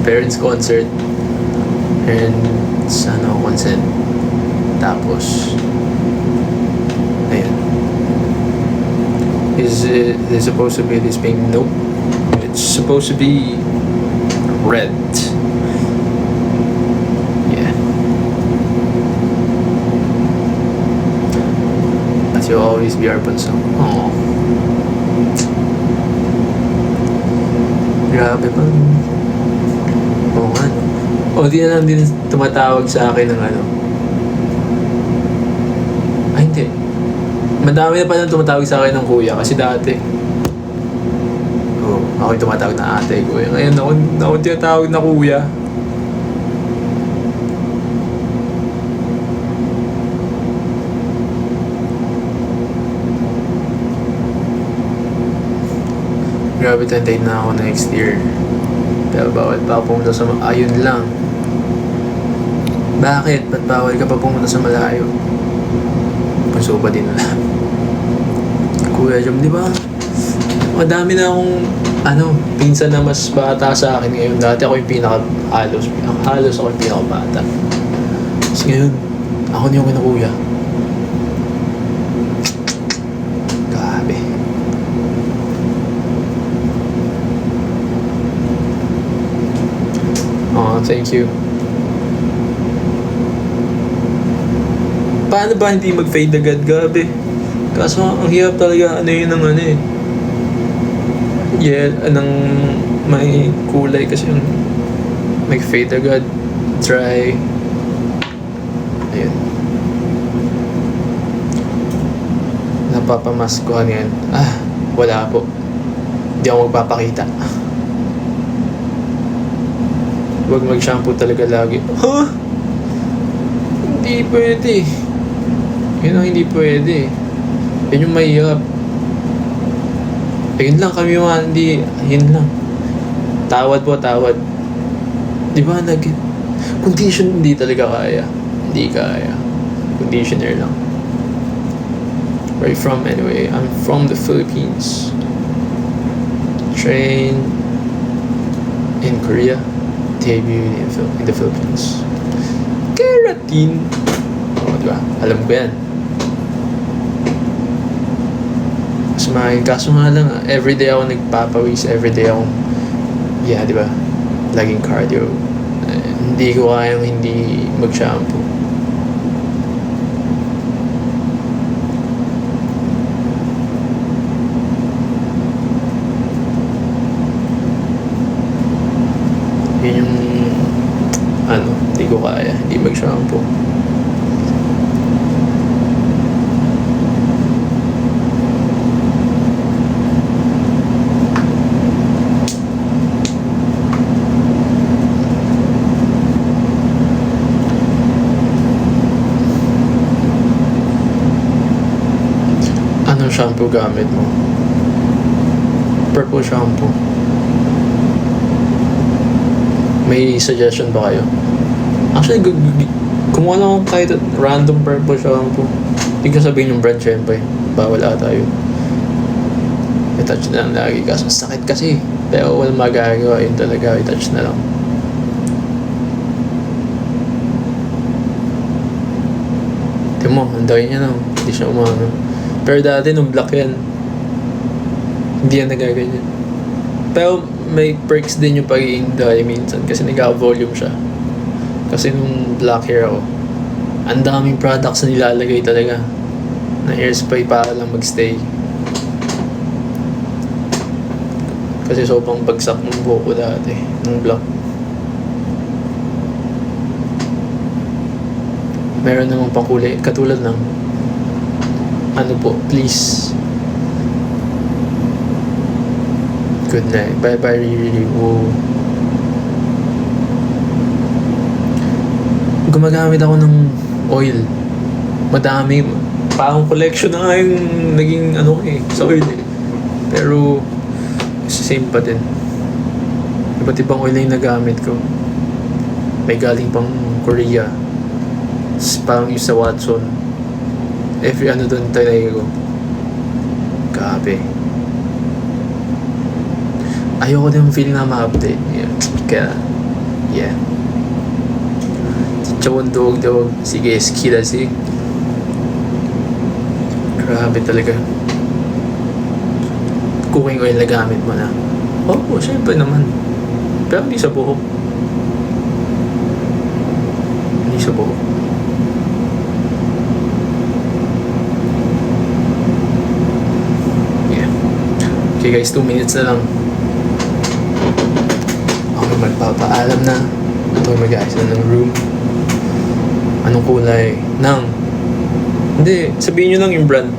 parents concert and consent. Tapos ayun. Is it supposed to be this pink? Nope. It's supposed to be red. Yeah. But you'll always be our bunso. Aww. Grabe pa. Oo nga. O di na lang din tumatawag sa akin ng Ay hindi. Madami na pa lang tumatawag sa akin ng kuya kasi dati. Ako yung tumatawag na ate, kuya. Ngayon ako tinatawag na kuya. Grabe, 28 na ako next year. Pero bawal pa ako pumunta sa ayun lang. Bakit? Ba't bawal ka pa pumunta sa malayo? Puso ba din na Kuya Jom, di ba? Madami na akong pinsan na mas bata sa akin ngayon. Dati ako yung pinaka-halos ako yung pinaka-bata. Tapos ngayon, ako na yung kinakuya. Grabe. Thank you. Paano ba hindi mag-fade agad? Gabi. Kaso ang hirap talaga Yeah, may kulay kasi yung mag-fade agad. Dry. Ayun. Napapamaskuhan yan. Wala po. Hindi ako magpapakita. Huwag mag-shampoo talaga lagi. Hindi pwede. Yun ang hindi pwede. Yun yung mahirap. Yun lang kami hindi. Yun lang. Tawad po, tawad. Di ba condition hindi talaga kaya. Hindi kaya. Conditioner lang. Where are you from anyway? I'm from the Philippines. Train in Korea. Debut in the Philippines. Keratin. Diba? Alam ko yan. Kaso nga lang, everyday ako nagpapawis, everyday ako, diba? Laging cardio. Hindi ko kayang hindi mag-shampoo. Yun yung hindi ko kaya, hindi mag-shampoo. Anong shampoo gamit mo? Purple shampoo. May suggestion ba kayo? Actually, kumuha lang akong kahit random purple shampoo. Hindi ko sabihin yung brand, syempre. Bawal ata yun. I-touch na lang lagi kasi sakit kasi. Pero walang magagawa. Yun talaga, i-touch na lang. Tingnan mo, ang dami niya na. Hindi siya umano. Pero dati nung black yan, hindi yan nagaganyan. Pero may perks din yung pag-i-dye minsan kasi nag-volume siya. Kasi nung black hair ako, ang daming products na nilalagay talaga na hairspray para lang magstay. Kasi sobrang bagsak ng buhok ko dati nung black. Meron namang pangkulay katulad ng ano po, please. Good night. Bye bye Riri. Whoa. Gumagamit ako ng oil. Madami. Parang collection na nga yung naging ano ko sa oil eh. Pero same pa din. Iba't ibang oil na yung nagamit ko. May galing pang Korea. Parang yung sa Watson. Every ano doon talaga ko. Grabe. Ayoko din feeling na ma-update. Yeah. Kaya, yeah. Chawon dog. Sige, skida sig. Grabe talaga. Cooking oil na gamit mo na. Oo, syempre naman. Pero hindi sa buhok. Hindi sa buhok. Yeah. Okay guys, 2 minutes na lang. Okay, magpapaalam na. Ito mag-aayos na ng room. Anong kulay? Hindi, sabihin nyo lang yung brand.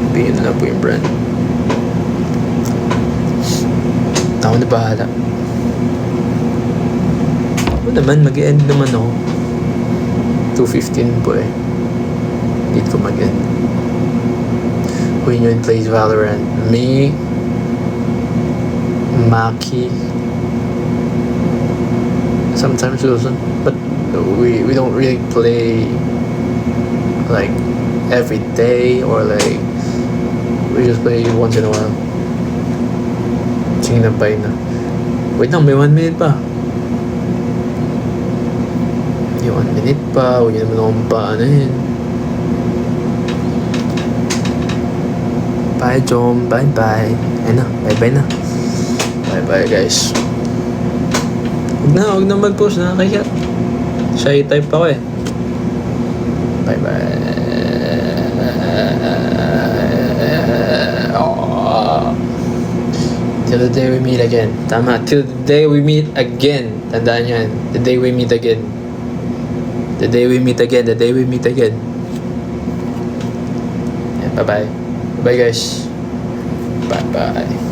Sabihin na lang po yung brand. Ako na bahala. Ako naman, mag-end naman ako. 2:15 po eh. Hindi ko mag-end. Who in plays Valorant? Me, Maki, sometimes Wilson, but we don't really play like every day or like we just play once in a while. Sige na pa na. Wait lang, may 1 minute pa. May 1 minute pa. Huwag naman akong paanahin. Bye, Jom. Bye-bye. Ayun na. Bye-bye na. Bye-bye, guys. Huwag na mag-post. Nakakaya. Shy type ako eh. Bye-bye. Till the day we meet again. Tama. Till the day we meet again. Tandaan nyo yan. The day we meet again. The day we meet again. The day we meet again. Yeah, bye-bye. Bye guys. Bye-bye.